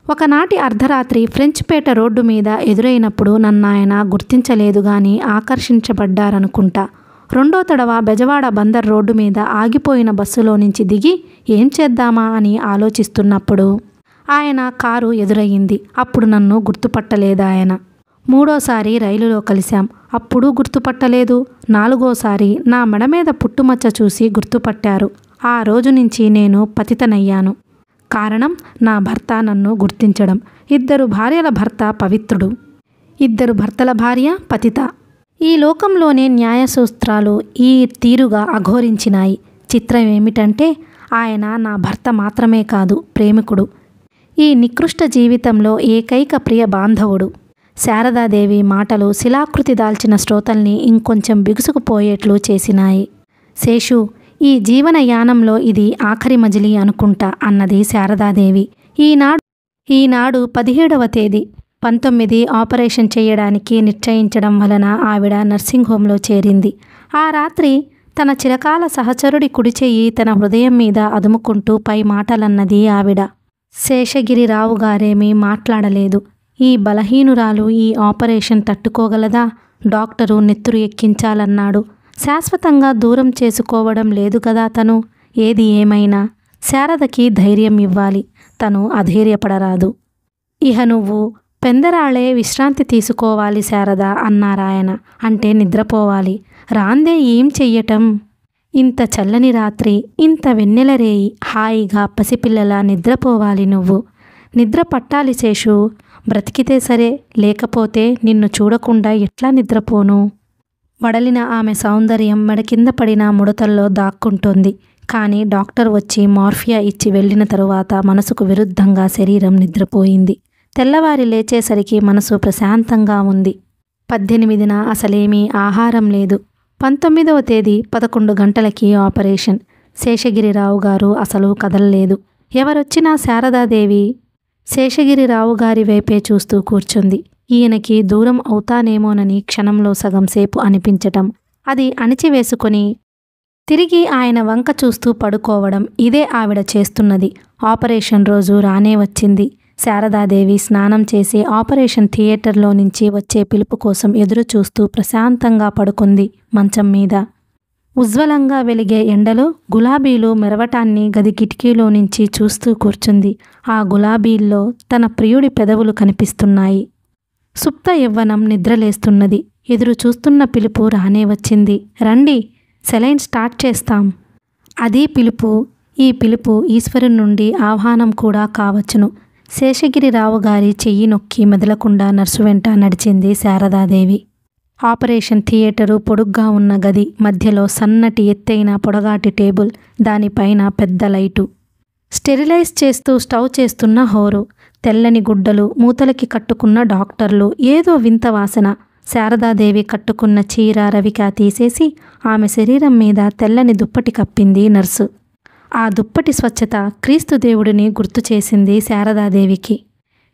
ఒకనాటి అర్ధరాత్రి ఫ్రెంచ్పేట రోడ్డు మీద ఎదురైనప్పుడు నన్నాయన గుర్తించలేదు గాని ఆకర్షించబడ్డారనుకుంటా. రెండో తడవ బెజవాడ బందర్ రోడ్డు మీద ఆగిపోయిన బస్సులో నుంచి దిగి ఏం చేద్దామా అని ఆలోచిస్తున్నప్పుడు ఆయన కారు ఎదురయ్యింది. అప్పుడు నన్ను గుర్తుపట్టలేదాయన. మూడోసారి రైలులో కలిశాం. అప్పుడు గుర్తుపట్టలేదు. నాలుగోసారి నా మెడ మీద పుట్టుమచ్చ చూసి గుర్తుపట్టారు. ఆ రోజు నుంచి నేను పతితనయ్యాను. కారణం నా భర్త నన్ను గుర్తించడం. 2 భార్యల భర్త పవిత్రుడు, 2 భర్తల భార్య పతిత. ఈ లోకంలోనే న్యాయసూత్రాలు ఈ తీరుగా అఘోరించినాయి. చిత్రం ఏమిటంటే ఆయన నా భర్త మాత్రమే కాదు, ప్రేమికుడు. ఈ నికృష్ట జీవితంలో ఏకైక ప్రియ బాంధవుడు. శారదాదేవి మాటలు శిలాకృతి దాల్చిన శ్రోతల్ని ఇంకొంచెం బిగుసుకుపోయేట్లు చేసినాయి. శేషు, ఈ జీవనయానంలో ఇది ఆఖరి మజిలీ అనుకుంటా అన్నది శారదాదేవి. ఈనాడు 17వ తేదీ. 19 ఆపరేషన్ చేయడానికి నిశ్చయించడం వలన ఆవిడ నర్సింగ్ హోంలో చేరింది. ఆ రాత్రి తన చిరకాల సహచరుడి కుడి చెయ్యి తన హృదయం మీద అదుముకుంటూ పై మాటలన్నది ఆవిడ. శేషగిరిరావు గారేమీ మాట్లాడలేదు. ఈ బలహీనురాలు ఈ ఆపరేషన్ తట్టుకోగలదా? డాక్టరు నెత్తురు ఎక్కించాలన్నాడు. శాశ్వతంగా దూరం చేసుకోవడం లేదు కదా తను. ఏది ఏమైనా శారదకి ధైర్యం ఇవ్వాలి. తను అధైర్యపడరాదు. ఇహ నువ్వు పెందరాళే విశ్రాంతి తీసుకోవాలి శారద అన్నారాయన. అంటే నిద్రపోవాలి. రాందే ఏం చెయ్యటం? ఇంత చల్లని రాత్రి, ఇంత వెన్నెల రేయి, హాయిగా పసిపిల్లలా నిద్రపోవాలి నువ్వు. నిద్ర పట్టాలి శేషు. బ్రతికితే సరే, లేకపోతే నిన్ను చూడకుండా ఎట్లా నిద్రపోను? వడలిన ఆమె సౌందర్యం మెడ కింద పడిన ముడతల్లో దాక్కుంటోంది. కానీ డాక్టర్ వచ్చి మార్ఫియా ఇచ్చి వెళ్ళిన తరువాత మనసుకు విరుద్ధంగా శరీరం నిద్రపోయింది. తెల్లవారి లేచేసరికి మనసు ప్రశాంతంగా ఉంది. 18న అసలేమీ ఆహారం లేదు. 19వ తేదీ 11 గంటలకి ఆపరేషన్. శేషగిరిరావు గారు అసలు కదలలేదు. ఎవరొచ్చినా శారదాదేవి శేషగిరిరావు గారి వైపే చూస్తూ కూర్చుంది. ఈయనకి దూరం అవుతానేమోనని క్షణంలో సగం సేపు అనిపించటం, అది అణిచివేసుకొని తిరిగి ఆయన వంక చూస్తూ పడుకోవడం, ఇదే ఆవిడ చేస్తున్నది. ఆపరేషన్ రోజు రానే వచ్చింది. శారదాదేవి స్నానం చేసి ఆపరేషన్ థియేటర్లో నుంచి వచ్చే పిలుపు కోసం ఎదురు చూస్తూ ప్రశాంతంగా పడుకుంది మంచం మీద. ఉజ్వలంగా వెలిగే ఎండలో గులాబీలు మెరవటాన్ని గది కిటికీలో నుంచి చూస్తూ కూర్చుంది. ఆ గులాబీల్లో తన ప్రియుడి పెదవులు కనిపిస్తున్నాయి. సుప్త యవ్వనం నిద్రలేస్తున్నది. ఎదురు చూస్తున్న పిలుపు రానే వచ్చింది. రండి, సెలైన్ స్టార్ట్ చేస్తాం. అదీ పిలుపు. ఈ పిలుపు ఈశ్వరుని నుండి ఆహ్వానం కూడా కావచ్చును. శేషగిరిరావు గారి చెయ్యి నొక్కి మెదలకుండా నర్సు వెంట నడిచింది శారదాదేవి. ఆపరేషన్ థియేటరు పొడుగ్గా ఉన్న గది మధ్యలో సన్నటి ఎత్తైన పొడగాటి టేబుల్, దానిపైన పెద్ద లైటు. స్టెరిలైజ్ చేస్తూ స్టవ్ చేస్తున్న హోరు, తెల్లని గుడ్డలు మూతలకి కట్టుకున్న డాక్టర్లు, ఏదో వింత వాసన. శారదాదేవి కట్టుకున్న చీర రవిక తీసేసి ఆమె శరీరం మీద తెల్లని దుప్పటి కప్పింది నర్సు. ఆ దుప్పటి స్వచ్ఛత క్రీస్తు దేవుడిని గుర్తు చేసింది శారదాదేవికి.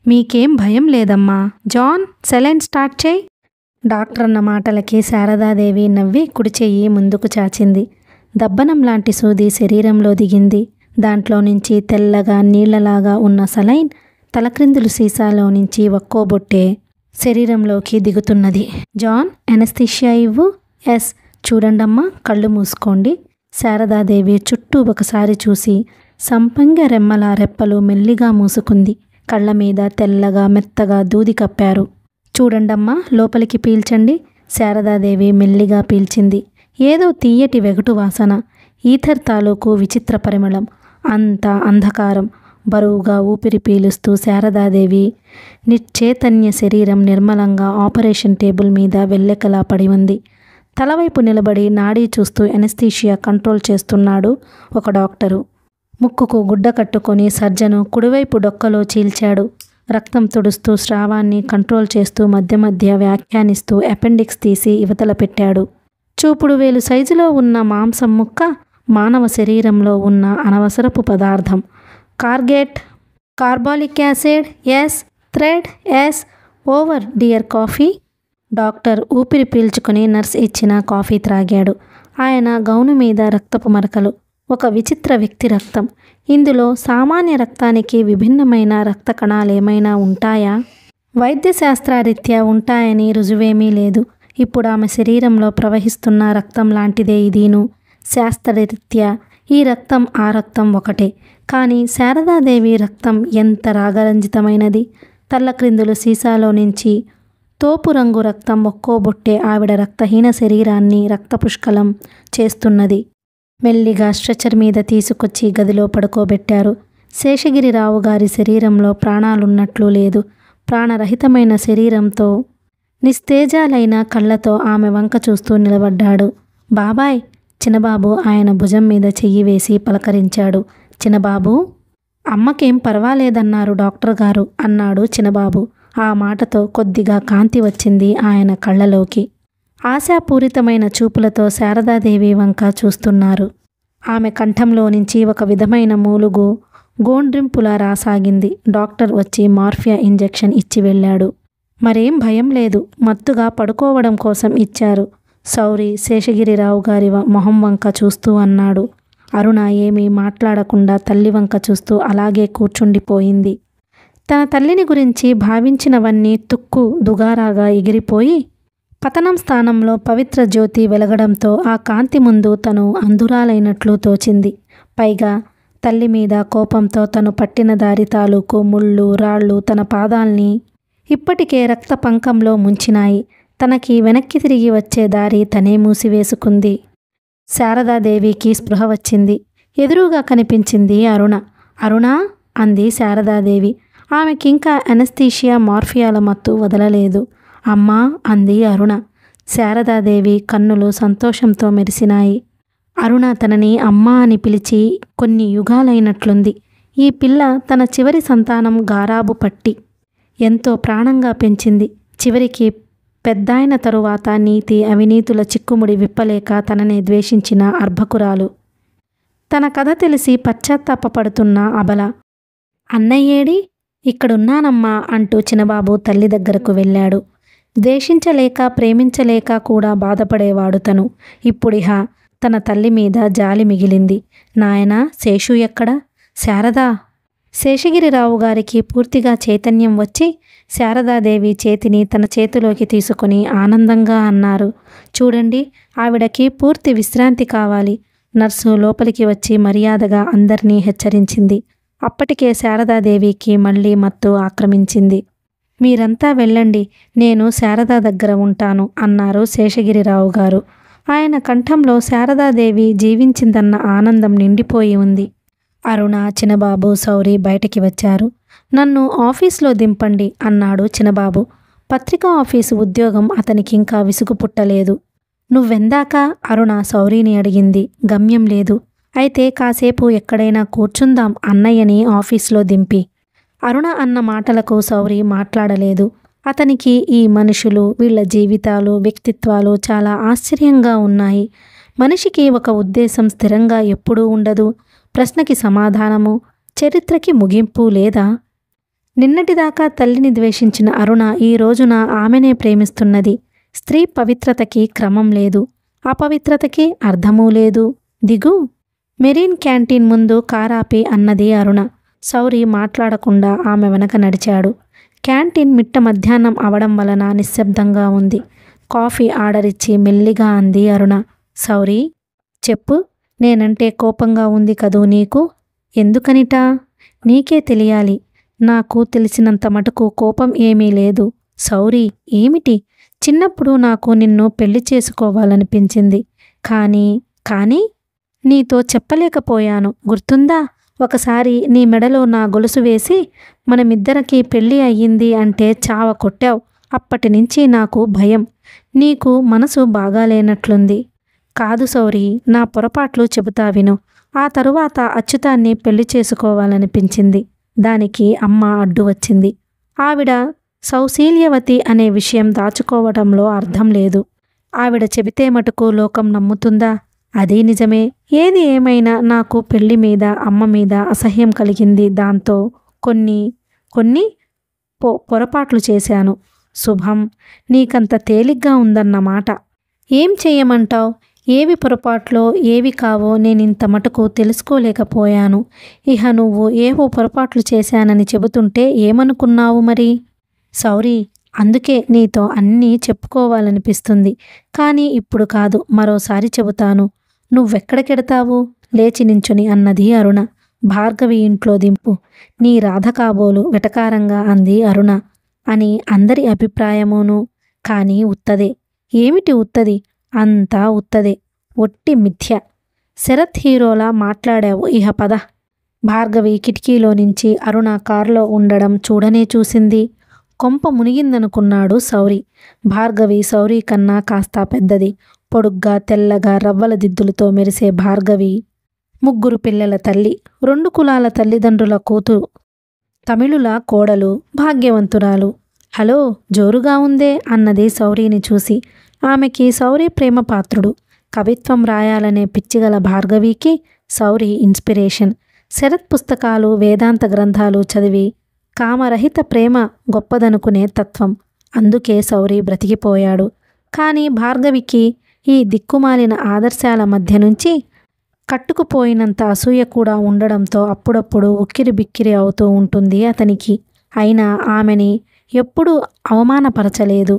మీకేం భయం లేదమ్మా, జాన్ సెలైన్ స్టార్ట్ చేయి. డాక్టర్ అన్న మాటలకి శారదాదేవి నవ్వి కుడి చెయ్యి ముందుకు చాచింది. దబ్బనం లాంటి సూది శరీరంలో దిగింది. దాంట్లో నుంచి తెల్లగా నీళ్లలాగా ఉన్న సలైన్ తలక్రిందులు సీసాలో నుంచి ఒక్కోబొట్టే శరీరంలోకి దిగుతున్నది. జాన్, ఎనస్థీషియా ఇవ్వు. ఎస్. చూడండమ్మా, కళ్ళు మూసుకోండి. శారదాదేవి చుట్టూ ఒకసారి చూసి సంపంగ రెమ్మల రెప్పలు మెల్లిగా మూసుకుంది. కళ్ళ మీద తెల్లగా మెత్తగా దూది కప్పారు. చూడండమ్మా, లోపలికి పీల్చండి. శారదాదేవి మెల్లిగా పీల్చింది. ఏదో తీయటి వెగటు వాసన, ఈథర్ తాలూకు విచిత్ర పరిమళం. అంతా అంధకారం. బరువుగా ఊపిరి పీలుస్తూ శారదాదేవి నిశ్చేతన్య శరీరం నిర్మలంగా ఆపరేషన్ టేబుల్ మీద వెల్లెకలా పడి ఉంది. తలవైపు నిలబడి నాడీ చూస్తూ ఎనస్థీషియా కంట్రోల్ చేస్తున్నాడు ఒక డాక్టరు. ముక్కుకు గుడ్డ కట్టుకొని సర్జను కుడివైపు డొక్కలో చీల్చాడు. రక్తం తుడుస్తూ స్రావాన్ని కంట్రోల్ చేస్తూ మధ్య మధ్య వ్యాఖ్యానిస్తూ అపెండిక్స్ తీసి ఇవతల పెట్టాడు. చూపుడు వేలు సైజులో ఉన్న మాంసం ముక్క మానవ శరీరంలో ఉన్న అనవసరపు పదార్థం. కార్గేట్, కార్బాలిక్ యాసిడ్, ఎస్. థ్రెడ్, ఎస్. ఓవర్ డియర్ కాఫీ. డాక్టర్ ఊపిరి పీల్చుకుని నర్స్ ఇచ్చిన కాఫీ త్రాగాడు. ఆయన గౌను మీద రక్తపు మరకలు. ఒక విచిత్ర వ్యక్తి రక్తం. ఇందులో సామాన్య రక్తానికి విభిన్నమైన రక్త కణాలేమైనా ఉంటాయా? వైద్యశాస్త్రరీత్యా ఉంటాయని రుజువేమీ లేదు. ఇప్పుడు ఆమె శరీరంలో ప్రవహిస్తున్న రక్తం లాంటిదే ఇదీను. శాస్త్రరీత్యా ఈ రక్తం ఆ రక్తం ఒకటే. కానీ శారదాదేవి రక్తం ఎంత రాగరంజితమైనది. తల్లక్రిందులు సీసాలో నుంచి తోపు రంగు రక్తం ఒక్కో బొట్టే ఆవిడ రక్తహీన శరీరాన్ని రక్తపుష్కలం చేస్తున్నది. మెల్లిగా స్ట్రెచర్ మీద తీసుకొచ్చి గదిలో పడుకోబెట్టారు. శేషగిరిరావు గారి శరీరంలో ప్రాణాలున్నట్లు లేదు. ప్రాణరహితమైన శరీరంతో నిస్తేజాలైన కళ్ళతో ఆమె వంక చూస్తూ నిలబడ్డాడు. బాబాయ్. చిన్నబాబు ఆయన భుజం మీద చెయ్యి వేసి పలకరించాడు. చిన్నబాబు. అమ్మకేం పర్వాలేదన్నారు డాక్టర్ గారు అన్నాడు చిన్నబాబు. ఆ మాటతో కొద్దిగా కాంతి వచ్చింది ఆయన కళ్ళలోకి. ఆశాపూరితమైన చూపులతో శారదాదేవి వంక చూస్తున్నారు. ఆమె కంఠంలో నుంచి ఒక విధమైన మూలుగు గోండ్రింపులా రాసాగింది. డాక్టర్ వచ్చి మార్ఫియా ఇంజెక్షన్ ఇచ్చి వెళ్ళాడు. మరేం భయం లేదు, మత్తుగా పడుకోవడం కోసం ఇచ్చారు. సౌరి శేషగిరిరావు గారి మొహం వంక చూస్తూ అన్నాడు. అరుణ ఏమీ మాట్లాడకుండా తల్లి వంక చూస్తూ అలాగే కూర్చుండిపోయింది. తన తల్లిని గురించి భావించినవన్నీ తుక్కు దుగారాగా ఎగిరిపోయి పతనం స్థానంలో పవిత్ర జ్యోతి వెలగడంతో ఆ కాంతి ముందు తను అంధురాలైనట్లు తోచింది. పైగా తల్లి మీద కోపంతో తను పట్టిన దారి తాలూకు ముళ్ళు రాళ్ళు తన పాదాల్ని ఇప్పటికే రక్త పంకంలో ముంచినాయి. తనకి వెనక్కి తిరిగి వచ్చే దారి తనే మూసివేసుకుంది. శారదాదేవికి స్పృహ వచ్చింది. ఎదురుగా కనిపించింది అరుణ. అరుణ అంది శారదాదేవి. ఆమెకింకా అనస్థీషియా మార్ఫియాల మత్తు వదలలేదు. అమ్మా అంది అరుణ. శారదాదేవి కన్నులు సంతోషంతో మెరిసినాయి. అరుణ తనని అమ్మా అని పిలిచి కొన్ని యుగాలైనట్లుంది. ఈ పిల్ల తన చివరి సంతానం గారాబు పట్టి ఎంతో ప్రాణంగా పెంచింది. చివరికి పెద్దాయన తరువాత నీతి అవినీతుల చిక్కుముడి విప్పలేక తననే ద్వేషించిన అర్భకురాలు. తన కథ తెలిసి పశ్చాత్తాపపడుతున్న అబల. అన్నయ్యేడి? ఇక్కడున్నానమ్మా అంటూ చిన్నబాబు తల్లి దగ్గరకు వెళ్ళాడు. ద్వేషించలేక ప్రేమించలేక కూడా బాధపడేవాడు తను. ఇప్పుడిహ తన తల్లి మీద జాలి మిగిలింది. నాయనా, శేషు ఎక్కడ? శారదా! శేషగిరిరావు గారికి పూర్తిగా చైతన్యం వచ్చి శారదాదేవి చేతిని తన చేతిలోకి తీసుకుని ఆనందంగా అన్నారు, చూడండి, ఆవిడకి పూర్తి విశ్రాంతి కావాలి. నర్సు లోపలికి వచ్చి మర్యాదగా అందర్నీ హెచ్చరించింది. అప్పటికే శారదాదేవికి మళ్ళీ మత్తు ఆక్రమించింది. మీరంతా వెళ్ళండి, నేను శారదా దగ్గర ఉంటాను అన్నారు శేషగిరిరావు గారు. ఆయన కంఠంలో శారదాదేవి జీవించిందన్న ఆనందం నిండిపోయి ఉంది. అరుణ, చిన్నబాబు, సౌరి బయటికి వచ్చారు. నన్ను ఆఫీస్లో దింపండి అన్నాడు చిన్నబాబు. పత్రికా ఆఫీసు ఉద్యోగం అతనికింకా విసుగు పుట్టలేదు. నువ్వెందాక? అరుణ సౌరిని అడిగింది. గమ్యం లేదు. అయితే కాసేపు ఎక్కడైనా కూర్చుందాం అన్నయ్యని ఆఫీస్లో దింపి. అరుణ అన్న మాటలకు సౌరి మాట్లాడలేదు. అతనికి ఈ మనుషులు, వీళ్ల జీవితాలు, వ్యక్తిత్వాలు చాలా ఆశ్చర్యంగా ఉన్నాయి. మనిషికి ఒక ఉద్దేశం స్థిరంగా ఎప్పుడూ ఉండదు. ప్రశ్నకి సమాధానము, చరిత్రకి ముగింపు లేదా? నిన్నటిదాకా తల్లిని ద్వేషించిన అరుణ ఈ రోజున ఆమెనే ప్రేమిస్తున్నది. స్త్రీ పవిత్రతకి క్రమం లేదు, అపవిత్రతకి అర్థమూ లేదు. దిగు. మెరీన్ క్యాంటీన్ ముందు కారాపి అన్నది అరుణ. సౌరి మాట్లాడకుండా ఆమె వెనక నడిచాడు. క్యాంటీన్ మిట్ట మధ్యాహ్నం అవడం వలన నిశ్శబ్దంగా ఉంది. కాఫీ ఆర్డర్ ఇచ్చి మెల్లిగా అంది అరుణ. సౌరి, చెప్పు. నేనంటే కోపంగా ఉంది కదూ నీకు? ఎందుకనిటా? నీకే తెలియాలి. నాకు తెలిసినంత మటుకు కోపం ఏమీ లేదు. సౌరి, ఏమిటి? చిన్నప్పుడు నాకు నిన్ను పెళ్లి చేసుకోవాలనిపించింది. కానీ నీతో చెప్పలేకపోయాను. గుర్తుందా? ఒకసారి నీ మెడలో నా గొలుసు వేసి మనమిద్దరికీ పెళ్ళి అయ్యింది అంటే చావ కొట్టావు. అప్పటినుంచి నాకు భయం. నీకు మనసు బాగాలేనట్లుంది. కాదు సౌరి, నా పొరపాట్లు చెబుతా విను. ఆ తరువాత అచ్యుతాన్ని పెళ్లి చేసుకోవాలనిపించింది. దానికి అమ్మ అడ్డు వచ్చింది. ఆవిడ సౌశీల్యవతి అనే విషయం దాచుకోవడంలో అర్థం లేదు. ఆవిడ చెబితే మటుకు లోకం నమ్ముతుందా? అదీ నిజమే. ఏది ఏమైనా నాకు పెళ్లి మీద, అమ్మ మీద అసహ్యం కలిగింది. దాంతో కొన్ని పొరపాట్లు చేశాను. శుభం, నీకంత తేలిగ్గా ఉందన్నమాట. ఏం చెయ్యమంటావు? ఏవి పొరపాట్లో ఏవి కావో నేనింత మటుకు తెలుసుకోలేకపోయాను. ఇహ నువ్వు ఏవో పొరపాట్లు చేశానని చెబుతుంటే ఏమనుకున్నావు మరి? సౌరి, అందుకే నీతో అన్నీ చెప్పుకోవాలనిపిస్తుంది. కానీ ఇప్పుడు కాదు, మరోసారి చెబుతాను. నువ్వెక్కడికెడతావు? లేచి నించుని అన్నది అరుణ. భార్గవి ఇంట్లో దింపు. నీ రాధ కాబోలు వెటకారంగా అంది అరుణ. అని అందరి అభిప్రాయమూను. కానీ ఉత్తదే. ఏమిటి ఉత్తది? అంతా ఉత్తదే, ఒట్టి మిథ్య. శరత్ హీరోలా మాట్లాడావు. ఇహ పద. భార్గవి కిటికీలో నుంచి అరుణ కారులో ఉండడం చూడనే చూసింది. కొంప మునిగిందనుకున్నాడు సౌరి. భార్గవి సౌరి కన్నా కాస్త పెద్దది. పొడుగ్గా, తెల్లగా, రవ్వల దిద్దులతో మెరిసే భార్గవి 3 పిల్లల తల్లి. 2 కులాల తల్లిదండ్రుల కూతురు. తమిళుల కోడలు. భాగ్యవంతురాలు. హలో, జోరుగా ఉందే అన్నది సౌరిని చూసి. ఆమెకి సౌరి ప్రేమపాత్రుడు. కవిత్వం రాయాలనే పిచ్చిగల భార్గవికి సౌరి ఇన్స్పిరేషన్. శరత్ పుస్తకాలు, వేదాంత గ్రంథాలు చదివి కామరహిత ప్రేమ గొప్పదనుకునే తత్వం. అందుకే సౌరి బ్రతికిపోయాడు. కానీ భార్గవికి ఈ దిక్కుమాలిన ఆదర్శాల మధ్య నుంచి కట్టుకుపోయినంత అసూయ కూడా ఉండడంతో అప్పుడప్పుడు ఉక్కిరి బిక్కిరి అవుతూ ఉంటుంది అతనికి. అయినా ఆమెని ఎప్పుడూ అవమానపరచలేదు.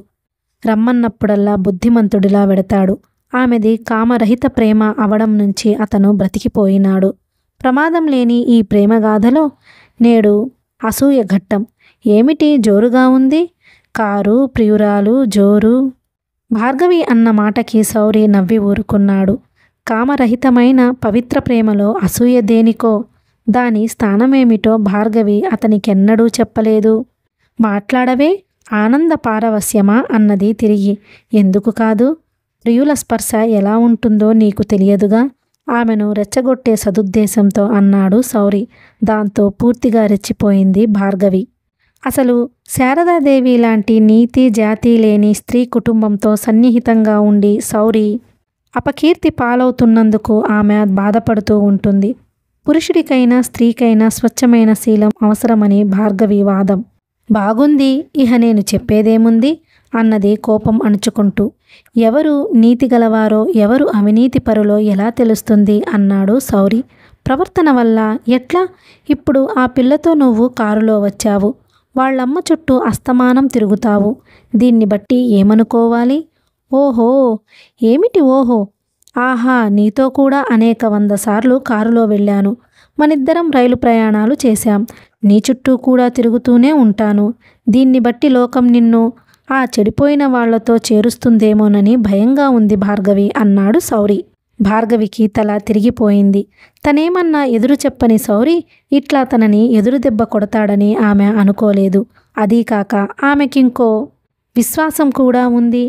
రమ్మన్నప్పుడల్లా బుద్ధిమంతుడిలా వెడతాడు. ఆమెది కామరహిత ప్రేమ అవడం నుంచి అతను బ్రతికిపోయినాడు. ప్రమాదం లేని ఈ ప్రేమగాథలో నేడు అసూయ ఘట్టం. ఏమిటి జోరుగా ఉంది? కారు, ప్రియురాలు, జోరు. భార్గవి అన్న మాటకి సౌరి నవ్వి ఊరుకున్నాడు. కామరహితమైన పవిత్ర ప్రేమలో అసూయ దేనికో, దాని స్థానమేమిటో భార్గవి అతనికెన్నడూ చెప్పలేదు. మాట్లాడవే. ఆనంద పారవస్యమా అన్నది తిరిగి. ఎందుకు కాదు? ప్రియుల స్పర్శ ఎలా ఉంటుందో నీకు తెలియదుగా. ఆమెను రెచ్చగొట్టే సదుద్దేశంతో అన్నాడు శౌరి. దాంతో పూర్తిగా రెచ్చిపోయింది భార్గవి. అసలు శారదాదేవి లాంటి నీతి జాతి లేని స్త్రీ కుటుంబంతో సన్నిహితంగా ఉండి శౌరి అపకీర్తి పాలవుతున్నందుకు ఆమె బాధపడుతూ ఉంటుంది. పురుషుడికైనా స్త్రీకైనా స్వచ్ఛమైన శీలం అవసరమని భార్గవి వాదం. బాగుంది, ఇహ నేను చెప్పేదేముంది అన్నది కోపం అణుచుకుంటూ. ఎవరు నీతిగలవారో ఎవరు అవినీతి పరులో ఎలా తెలుస్తుంది అన్నాడు శౌరి. ప్రవర్తన వల్ల ఎట్లా? ఇప్పుడు ఆ పిల్లతో నువ్వు కారులో వచ్చావు, వాళ్ళమ్మ చుట్టూ అస్తమానం తిరుగుతావు. దీన్ని బట్టి ఏమనుకోవాలి? ఓహో, ఏమిటి ఓహో? ఆహా, నీతో కూడా అనేక 100 సార్లు కారులో వెళ్ళాను. మనిద్దరం రైలు ప్రయాణాలు చేశాం. నీ చుట్టూ కూడా తిరుగుతూనే ఉంటాను. దీన్ని బట్టి లోకం నిన్ను ఆ చెడిపోయిన వాళ్లతో చేరుస్తుందేమోనని భయంగా ఉంది భార్గవి అన్నాడు శౌరి. భార్గవికి తల తిరిగిపోయింది. తనేమన్నా ఎదురు చెప్పని శౌరి ఇట్లా తనని ఎదురు దెబ్బ కొడతాడని ఆమె అనుకోలేదు. అదీకాక ఆమెకింకో విశ్వాసం కూడా ఉంది.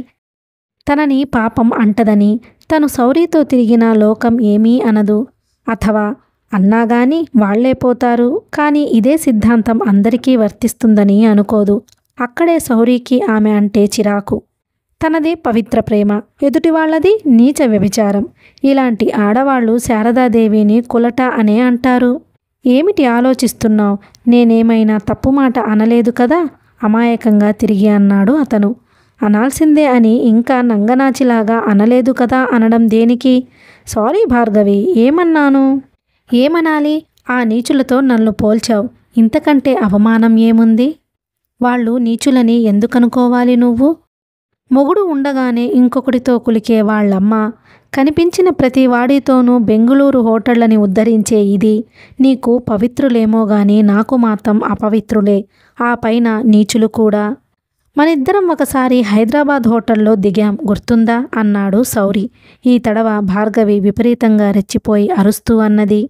తనని పాపం అంటదని, తను శౌరితో తిరిగిన లోకం ఏమీ అనదు. అథవా అన్నాగాని వాళ్లే పోతారు. కానీ ఇదే సిద్ధాంతం అందరికీ వర్తిస్తుందని అనుకోదు. అక్కడే శౌరికి ఆమె అంటే చిరాకు. తనదే పవిత్ర ప్రేమ, ఎదుటి వాళ్ళది నీచ వ్యభిచారం. ఇలాంటి ఆడవాళ్లు శారదాదేవిని కులట అనే అంటారు. ఏమిటి ఆలోచిస్తున్నావు? నేనేమైనా తప్పు మాట అనలేదు కదా? అమాయకంగా తిరిగి అన్నాడు అతను. అనాల్సిందే అని ఇంకా నంగనాచిలాగా అనలేదు కదా అనడం దేనికి? సారీ భార్గవి, ఏమన్నాను? ఏమనాలి? ఆ నీచులతో నన్ను పోల్చావు. ఇంతకంటే అవమానం ఏముంది? వాళ్ళు నీచులని ఎందుకనుకోవాలి నువ్వు? మొగుడు ఉండగానే ఇంకొకటితో కులికే వాళ్ళమ్మ, కనిపించిన ప్రతి వాడితోనూ బెంగుళూరు హోటళ్లని ఉద్ధరించే ఇది నీకు పవిత్రులేమో గాని నాకు మాత్రం అపవిత్రులే. ఆ పైన నీచులు కూడా. మనిద్దరం ఒకసారి హైదరాబాద్ హోటల్లో దిగాం, గుర్తుందా అన్నాడు శౌరి. ఈ తడవ భార్గవి విపరీతంగా రెచ్చిపోయి అరుస్తూ అన్నది.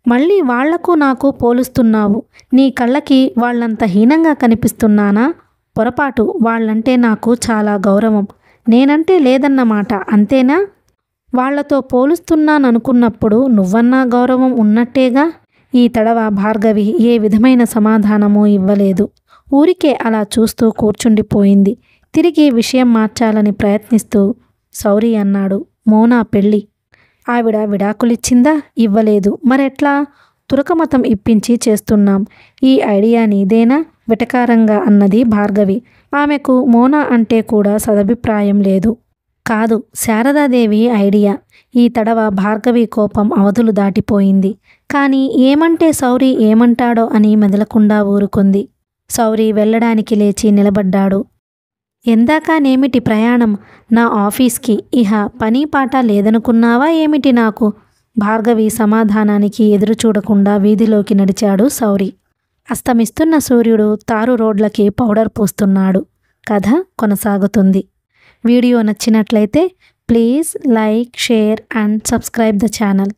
మళ్ళీ వాళ్లకు నాకు పోలుస్తున్నావు. నీ కళ్ళకి వాళ్ళంత హీనంగా కనిపిస్తున్నానా? పొరపాటు. వాళ్ళంటే నాకు చాలా గౌరవం. నేనంటే లేదన్నమాట, అంతేనా? వాళ్లతో పోలుస్తున్నాననుకున్నప్పుడు నువ్వన్నా గౌరవం ఉన్నట్టేగా? ఈ తడవ భార్గవి ఏ విధమైన సమాధానమూ ఇవ్వలేదు. ఊరికే అలా చూస్తూ కూర్చుండిపోయింది. తిరిగి విషయం మార్చాలని ప్రయత్నిస్తూ శౌరి అన్నాడు, మోనా పెళ్ళి. ఆవిడ విడాకులిచ్చిందా? ఇవ్వలేదు. మరెట్లా? తురకమతం ఇప్పించి చేస్తున్నాం. ఈ ఐడియా నీదేనా? వెటకారంగా అన్నది భార్గవి. ఆమెకు మోనా అంటే కూడా సదభిప్రాయం లేదు. కాదు, శారదాదేవి ఐడియా. ఈ తడవ భార్గవి కోపం అవధులు దాటిపోయింది. కానీ ఏమంటే శౌరి ఏమంటాడో అని మెదలకుండా ఊరుకుంది. శౌరి వెళ్ళడానికి లేచి నిలబడ్డాడు. ఎందాకనేమిటి ప్రయాణం? నా ఆఫీస్కి. ఇహ పని పాట లేదనుకున్నావా ఏమిటి నాకు? భార్గవి సమాధానానికి ఎదురు చూడకుండా వీధిలోకి నడిచాడు శౌరి. అస్తమిస్తున్న సూర్యుడు తారు రోడ్లకి పౌడర్ పూస్తున్నాడు. కథ కొనసాగుతుంది. వీడియో నచ్చినట్లయితే please like, share and subscribe the channel.